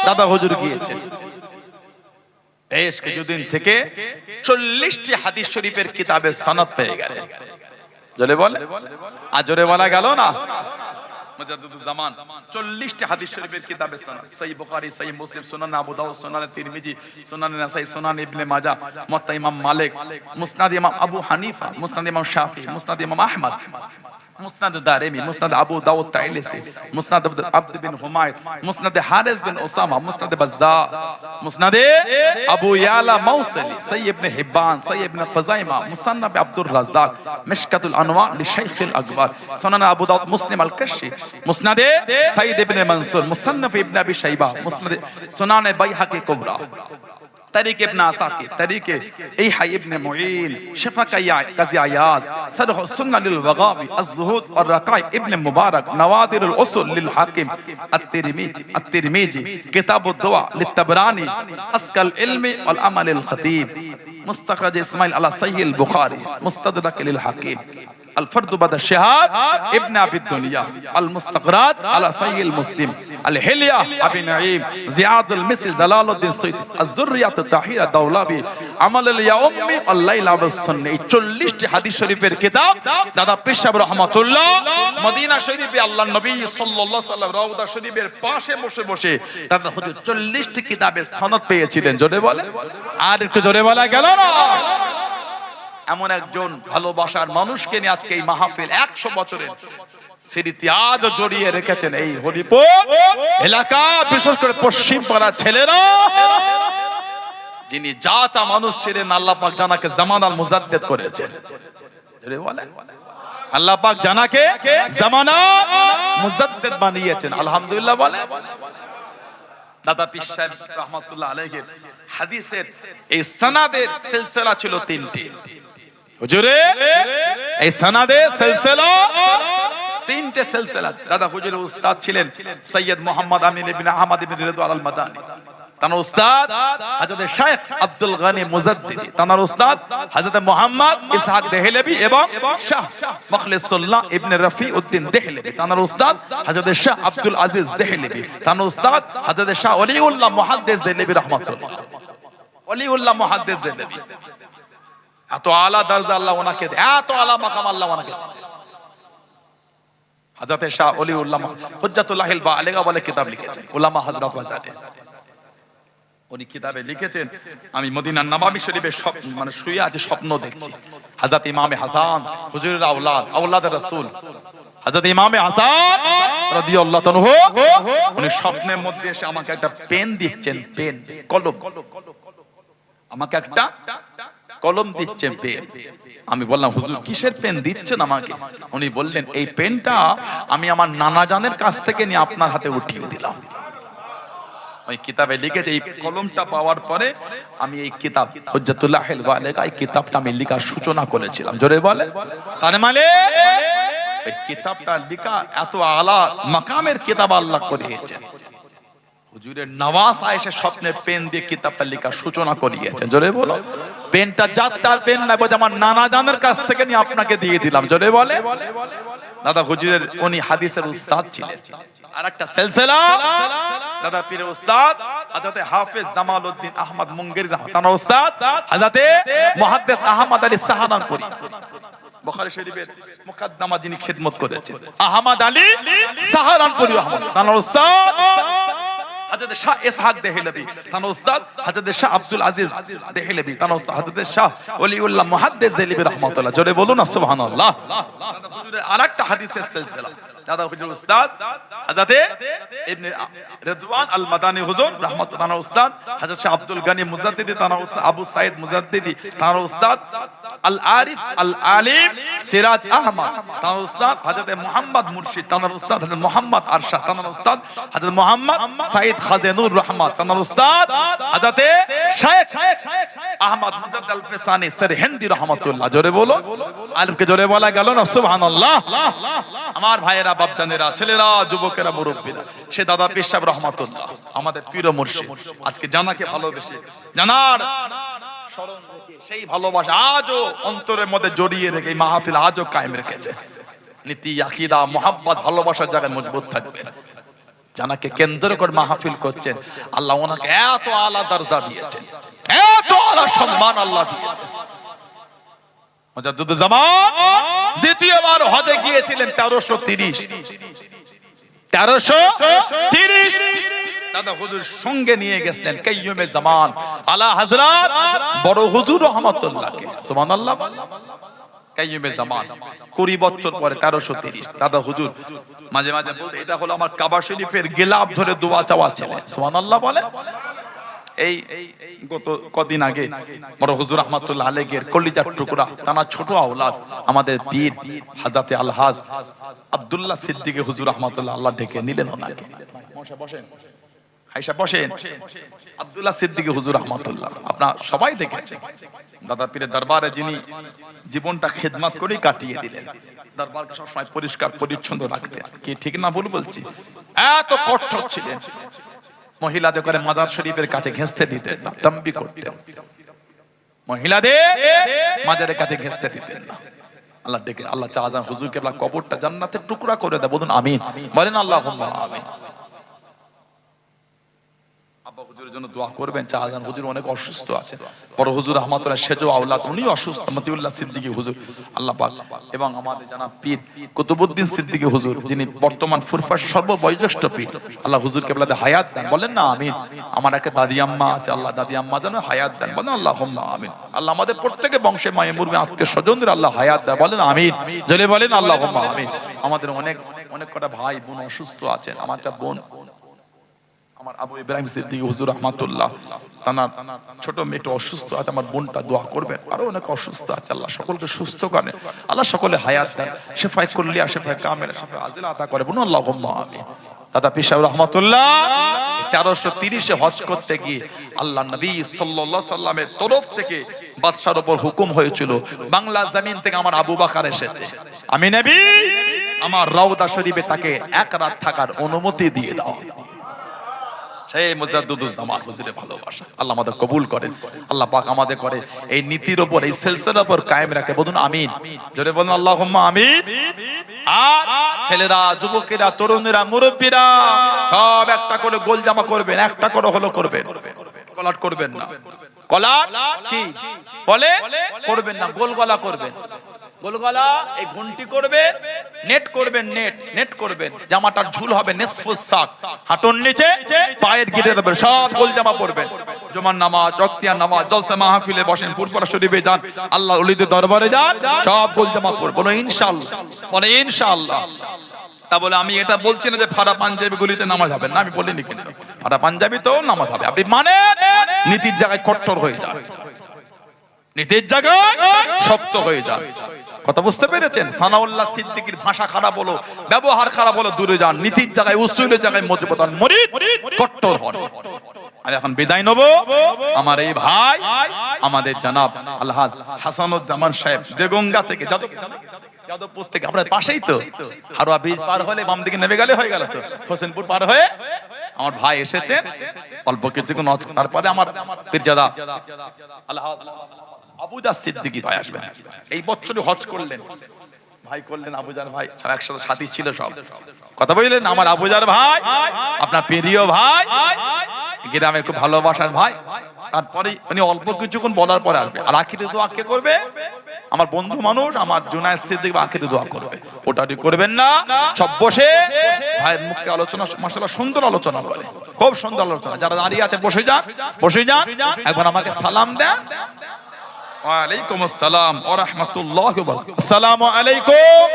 দাদা হুজুর গিয়েছেন। বেশ কিছুদিন থেকে 40টি হাদিস শরীফের কিতাবের সনদ পেয়ে গেলেন। জোরে বলে, আর জোরে বলা গেল না? মুজাদ্দিদুল জামান 40টি হাদিস শরীফের কিতাবের সনদ, সহিহ বুখারী, সহিহ মুসলিম, সুনান আবু দাউদ, সুনান তিরমিজি, সুনান নাসাই, সুনান ইবনে মাজাহ, মুওয়াত্তা ইমাম মালিক, মুসনাদ ইমাম আবু হানিফা, মুসনাদ ইমাম শাফি, মুসনাদ ইমাম আহমদ, মুসনাদ দারিমি, মুসনাদ আবু দাউদ তাইলিসি, মুসনাদ আব্দ বিন হুমায়দ, মুসনাদ হারিস বিন উসামা, মুসনাদ বাজ্জার, মুসনাদ আবু ইয়ালা মাউসিলি, সহিহ ইবনে হিব্বান, সহিহ ইবনে খুজাইমা, মুসান্নাফ আব্দুর রাজ্জাক, মিশকাতুল আনওয়ার লিশাইখিল আকবর, সুনান আবু দাউদ, মুসলিম আল কাশি, মুসনাদ সাইদ ইবনে মনসুর, মুসান্নাফ ইবনে আবি শাইবা, মুসনাদ সুনান বাইহাকি কুবরা, তারিক ইবনে আসাকির, তারিকে ইহয়া ইবনে মুঈন, শিফা কাজি আয়াজ, সরহ সুন্নাহ লিল ওয়াগাবি, আয-যুহুদ ওয়ার রাকাইক ইবনে মুবারক, নওয়াদিরুল উসুল লিল হাকিম আত-তিরমিজি, কিতাবুদ দুআ লিত-তাবরানি, আসকাল ইলমি ওয়াল আমাল লিল খতীব, মুস্তাখরাজ ইসমাঈল আলা সহিহ আল-বুখারী, মুস্তাদরাক লিল হাকিম। আল ফারদু বাদা শিহাব ইবনে আবি দুনিয়া আল মুস্তাকরাত আলা সাইয়িল মুসলিম আল হিলিয়া আবি নাঈম জিয়াদুল মিসরি জালালউদ্দিন সৈয়দ আয-যুররিয়াত তাহিরা দাওলাবি আমাল আল ইয়াউমি আল লাইলা ওয়াস সুন্নাহ। এই 40টি হাদিস শরীফের কিতাব দাদা পীর সাহেব রাহমাতুল্লাহ মদিনা শরীফে আল্লাহর নবী সাল্লাল্লাহু আলাইহি ওয়াসাল্লাম রওজা শরীফের পাশে বসে বসে দাদা হুজুর 40টি কিতাবের সনদ পেয়েছিলেন। জোরে বলে, আর একটু জোরে বলা গেল না? এমন একজন ভালোবাসার মানুষকে নিয়ে আজকে এই মাহফিল 100 বছরের স্মৃতি আজও জড়িয়ে রেখেছেন এই হরিপুর এলাকা, বিশেষ করে পশ্চিম পাড়ার ছেলেরা, যিনি জাতা মানুষ ছিলেন আল্লাহ পাক জানাকে জামানাল মুজাদ্দিদ করেছেন। জোরে বলেন, আল্লাহ পাক জানাকে জামানা মুজাদ্দিদ বানিয়েছেন। আলহামদুলিল্লাহ বলে। দাদা পীর সাহেব রাহমাতুল্লাহ আলাইহি হাদিসের এই সনদের সিলসিলা ছিল 3টি। হুজুরে এই সনদের সিলসিলা 3টে সিলসিলা। দাদা হুজুরের উস্তাদ ছিলেন সৈয়দ মুহাম্মদ আমিন ইবনে আহমদ ইবনে রিদওয়ান আল মাদানী, তার উস্তাদ হযরত শেখ আব্দুল গনি মুজাদ্দিদি, তার উস্তাদ হযরত মুহাম্মদ ইসহাক দেহলভী এবং শাহ মুখলিসুল্লাহ ইবনে রফিউদ্দিন দেহলভী, তার উস্তাদ হযরত শাহ আব্দুল আজিজ দেহলভী, তার উস্তাদ হযরত শাহ ওলিউল্লাহ মুহাদ্দিস দেহলভী রাহমাতুল্লাহ। ওলিউল্লাহ মুহাদ্দিস দেহলভী এত আলা দরজা আল্লাহ ওনাকে, এত আলা মাকাম আল্লাহ ওনাকে। হযরত শাহ ওলিউল্লাহ হুজ্জাতুল্লাহিল বালিগা বলে কিতাব লিখেছেন, উলামা হযরত ওয়াজাদে। উনি কিতাবে লিখেছেন, আমি মদিনার নববী শরীফে মানে শুয়ে আছে স্বপ্ন দেখছি। হযরত ইমামে হাসান হুজুরের আওলাদের রাসূল হযরত ইমামে হাসান রাদিয়াল্লাহু তাআলা উনি স্বপ্নের মধ্যে এসে আমাকে একটা পেন দিচ্ছেন, পেন কলম, আমাকে একটা কলম দিচ্ছেন, পেন। আমি বললাম হুজুর কিসের পেন দিচ্ছেন আমাকে? উনি বললেন এই পেনটা আমি আমার নানা জানের কাছ থেকে নিয়ে আপনার হাতে উঠিয়ে দিলাম। ওই কিতাবে লিখেছে, এই কলমটা পাওয়ার পরে আমি এই কিতাব হুজ্জাতুল্লাহিল বালিগা এই কিতাবটা আমি লেখার সূচনা করেছিলাম। জোরে বলে, তার মানে এই কিতাবটা লেখা এত আলা মাকামের কিতাব আল্লাহ করিয়েছেন। হুজুরের নওয়াজ আয়েশা স্বপ্নে পেন দিয়ে কিতাবটা লেখার সূচনা করিয়েছেন। জোরে বলো, পেনটা যাত্রার পেন না, বলে আমার নানা জানের কাছ থেকে নিয়ে আপনাকে দিয়ে দিলাম। জোরে বলে। দাদা হুজুরের উনি হাদিসের উস্তাদ ছিলেন। আরেকটা সিলসিলা দাদা পীরের উস্তাদ হযরত হাফেজ জামালউদ্দিন আহমদ মুঙ্গেরি তার উস্তাদ হযরত মুহাদ্দিস আহমদ আলী সাহারানপুরি, বুখারী শরীফের মুকদ্দমা যিনি খিদমত করেছেন আহমদ আলী সাহারানপুরি রহমাতুল্লাহ, তার উস্তাদ হযরত শাহ ইসহাক দেহলভী, তার উস্তাদ হযরত শাহ আব্দুল আজিজ দেহলভী, তার উস্তাদ হযরত শাহ ওলিউল্লাহ মুহাদ্দিস দেহলভী রাহমাতুল্লাহ। জোরে বলুন না সুবহানাল্লাহ। দাদা হুজুরের আরেকটা হাদিসের সিলসিলা দাদা হুজুর উস্তাদ হযরত ইবনে রিদওয়ান আল মাদানী হুজুর রাহমাতুল্লাহ, তার উস্তাদ হযরত শাহ আব্দুল গনি মুজাদ্দিদি, তার উস্তাদ আবু সাইদ মুজাদ্দিদি, তার উস্তাদ আল আরিফ আল আলিম সিরাজ আহমদ, তার উস্তাদ হযরত মুহাম্মদ মুর্শিদ, তার উস্তাদ হযরত মুহাম্মদ আরশাদ, তার উস্তাদ হযরত মুহাম্মদ সাইদ খাজেনুর রহমান, তার উস্তাদ হযরত শেখ আহমদ মুজাদ্দিদ আল ফিসানি সরহিন্দি রাহমাতুল্লাহ। জোরে বলো, আলিফকে জোরে বলা গেল না সুবহানাল্লাহ। আমার ভাইয়েরা, বাপজানেরা, ছেলেরা, যুবকেরা, মুরব্বীরা, সে দাদা পীর সাহেব রাহমাতুল্লাহ আমাদের পীর ও মুর্শিদ আজকে জানাকে ভালোবেসে জানার স্মরণ রেখে সেই ভালোবাসা আজও অন্তরের মধ্যে জড়িয়ে রেখে এই মাহফিল আজও কায়েম রেখেছে। নীতি, আকীদা, মুহাব্বত, ভালোবাসার জায়গায় মজবুত থাকবে। জানাকে কেন্দ্র করে মাহফিল করছেন, আল্লাহ ওনাকে এত আলা দরজা দিয়েছেন, এত আলা সম্মান আল্লাহ দিয়েছেন। মুজাদ্দিদুজ জামান দ্বিতীয়বার হজে গিয়েছিলেন 1330 দাদা হুজুর সঙ্গে নিয়ে গেছিলেন কাইয়ুমে জামান আলা হযরত বড় হুজুর রাহমাতুল্লাহকে। সুবহানাল্লাহ। কাইয়ুমে জামান 20 বছর পরে 1330 দাদা হুজুর মাঝে মাঝে বলতে, এটা হলো আমার কাবা শরীফের গিলাফ ধরে দোয়া চাওয়া ছিলেন। সুবহানাল্লাহ বলে। এই গত কদিন আগে বড় হুজুর রাহমাতুল্লাহ আলাইহির কলিজার টুকরা তানা ছোট আওলাদ আমাদের পীর হযরত আলহাজ আব্দুল্লাহ সিদ্দিক হুজুর রাহমাতুল্লাহ আল্লাহ ডেকে নিলেন ওনাকে। বসেন আয়েশা, বসেন। আব্দুল্লাহ সিদ্দিক হুজুর রাহমাতুল্লাহ আপনারা সবাই দেখেছেন, দাদা পীরের দরবারে যিনি জীবনটা খিদমত করে কাটিয়ে দিলেন। দরবারকে সবসময় পরিষ্কার পরিচ্ছন্ন রাখতেন। কি ঠিক না ভুল বলছি? এত কঠোর ছিলেন। মহিলাদের করে মাজার শরীফের কাছে ঘেঁষতে দিতেন না, তাম্বি করতেন। মহিলাদের মাজারের কাছে ঘেঁষতে দিতেন না। আল্লাহ ডেকে আল্লাহ শাহজাহান হুজুর কেবলা কবরটা জান্নাতের টুকরা করে দেয়, বলুন আমিন, বলেন আল্লাহুম্মা আমিন। আব্বা হুজুরের জন্য দোয়া করবেন। শাহজাহান হুজুর অনেক অসুস্থ আছে, বড় হুজুর রহমাতুল্লাহ সেজ আওলাদ উনি অসুস্থ, মতিউল্লাহ সিদ্দিকী হুজুর আল্লাহ পাক এবং আমাদের জানাব পীর কুতুবউদ্দিন সিদ্দিকী হুজুর যিনি বর্তমান ফুরফাস সর্ববয়োজ্যেষ্ঠ পীর, আল্লাহ হুজুর কেবলাতে হায়াত দেন, বলেন না আমিন। আমার একটা দাদি আম্মা আছে, আল্লাহ দাদি আম্মা যেন হায়াত দেন, বলেন আল্লাহুম্মা আমিন। আল্লাহ আমাদের প্রত্যেকে বংশে মায়ে মুরবি আত্মীয় স্বজনদের আল্লাহ হায়াত দেয়, বলেন আমিন, জলে বলেন আল্লাহুম্মা আমিন। আমাদের অনেক অনেক কটা ভাই বোন অসুস্থ আছেন। আমার একটা বোন, আমার আবু ইব্রাহিম সিদ্দিকী হুজুর রহমাতুল্লাহ, তার ছোট মেয়েটা অসুস্থ আছে, আমার বোনটা দোয়া করবেন। আরো অনেক অসুস্থ আছে, আল্লাহ সকলকে সুস্থ করেন, আল্লাহ সকলে হায়াত দেন, শেফায়ে কুল্লিয়া শেফায়ে কামিলা শেফায়ে আজিলা আতা করে, বলুন আল্লাহুম্মা আমিন। দাদা পীর সাহেব রহমাতুল্লাহ 1330 হজ করতে গিয়ে আল্লাহ নবী সাল্লাল্লাহু আলাইহি সাল্লামের তরফ থেকে বাদশার উপর হুকুম হয়েছিল, বাংলা জমিন থেকে আমার আবু বকর এসেছে, আমি নবী আমার রওজা শরীফে তাকে এক রাত থাকার অনুমতি দিয়ে দাও। সেই মুজাদ্দিদুজ্জামান হুজুরের ভালোবাসা আল্লাহ আমাদের কবুল করেন, আল্লাহ পাক আমাদের করে এই নীতির উপর এই সিলসিলার উপর কায়েম রাখে, বলুন আমিন, জোরে বলুন আল্লাহুম্মা আমিন। আর ছেলেরা, যুবকেরা, তরুণেরা, মুরব্বীরা সব একটা করে গোল জামা করবেন, একটা করে হলো করবেন, কলাট করবেন না। কলাট কি বলে করবেন না, গোল গলা করবেন, গোল গলা, এই ঘন্টি করবেন, নেট করবেন, নেট করবেন, জামাটার ঝুল হবে নিসফুস সাক, হাঁটুর নিচে পায়ের গিরে দেবেন, সব গোল জামা পরবেন। জুমার নামাজ, ওয়াক্তিয়া নামাজ, জলসা মাহফিলে বসেন, ফুরফুরা শরীফে যান, আল্লাহর ওলিদের দরবারে যান, সব গোল জামা পরবেন, বলো ইনশাআল্লাহ, বলো ইনশাআল্লাহ। তা বলে আমি এটা বলছি না যে ফাড়া পাঞ্জাবি গুলিতে নামাজ হবে না, আমি বলিনি, কিন্তু ফাড়া পাঞ্জাবি তো নামাজ হবে, আপনি মানে নীতির জায়গায় কট্টর হয়ে যান, নীতির জায়গায় শক্ত হয়ে যান, কথা বুঝতে পেরেছেন? সানাউল্লাহ সিদ্দিকীর ভাষা খারাপ হলো, ব্যবহার খারাপ হলো, দূরে যান, নীতির জায়গায় উসুলের জায়গায় মজবুত হন, মুরিদ কট্টর হন। আর এখন বিদায় নেব, আমার এই ভাই আমাদের জনাব আলহাজ হাসানুজ্জামান সাহেব দেগঙ্গা থেকে, যাদবপুর থেকে, আপনার পাশেই তো, হারোয়া ব্রিজ পার হলে বাম দিকে নেমে গেলে হয়ে গেল তো, হোসেনপুর পার হয়ে আমার ভাই এসেছে, অল্প কিছুক্ষণ তারপরে আমার পীরজাদা আলহাজ আবুজার সিদ্দিকী ভাই আসবেন, এই বছরই হজ করলেন, ভাই করলেন, আবুজার ভাই সব একসাথে সাথী ছিল, সব কথা বললেন, আমার আবুজার ভাই, আপনার প্রিয় ভাই, গ্রামের খুব ভালোবাসার ভাই। তারপরে উনি অল্প কিছুক্ষণ বলার পরে আসবে, আর আখিরে দোয়া কে করবে? আমার বন্ধু মানুষ, আমার জুনায়েদ সিদ্দিকী আখিরে দোয়া করবে, ওটাটি করবেন না, সব বসে ভাইয়ের মুখে আলোচনা, মাশাআল্লাহ সুন্দর আলোচনা করে, খুব সুন্দর আলোচনা, যারা দাঁড়িয়ে আছে বসে যান, বসে যান, একবার আমাকে সালাম দেন। ওয়ালাইকুম আসসালাম ওয়া রাহমাতুল্লাহি ওয়া বারাকাতুহু। আসসালামু আলাইকুম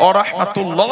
ওয়া রাহমাতুল্লাহ।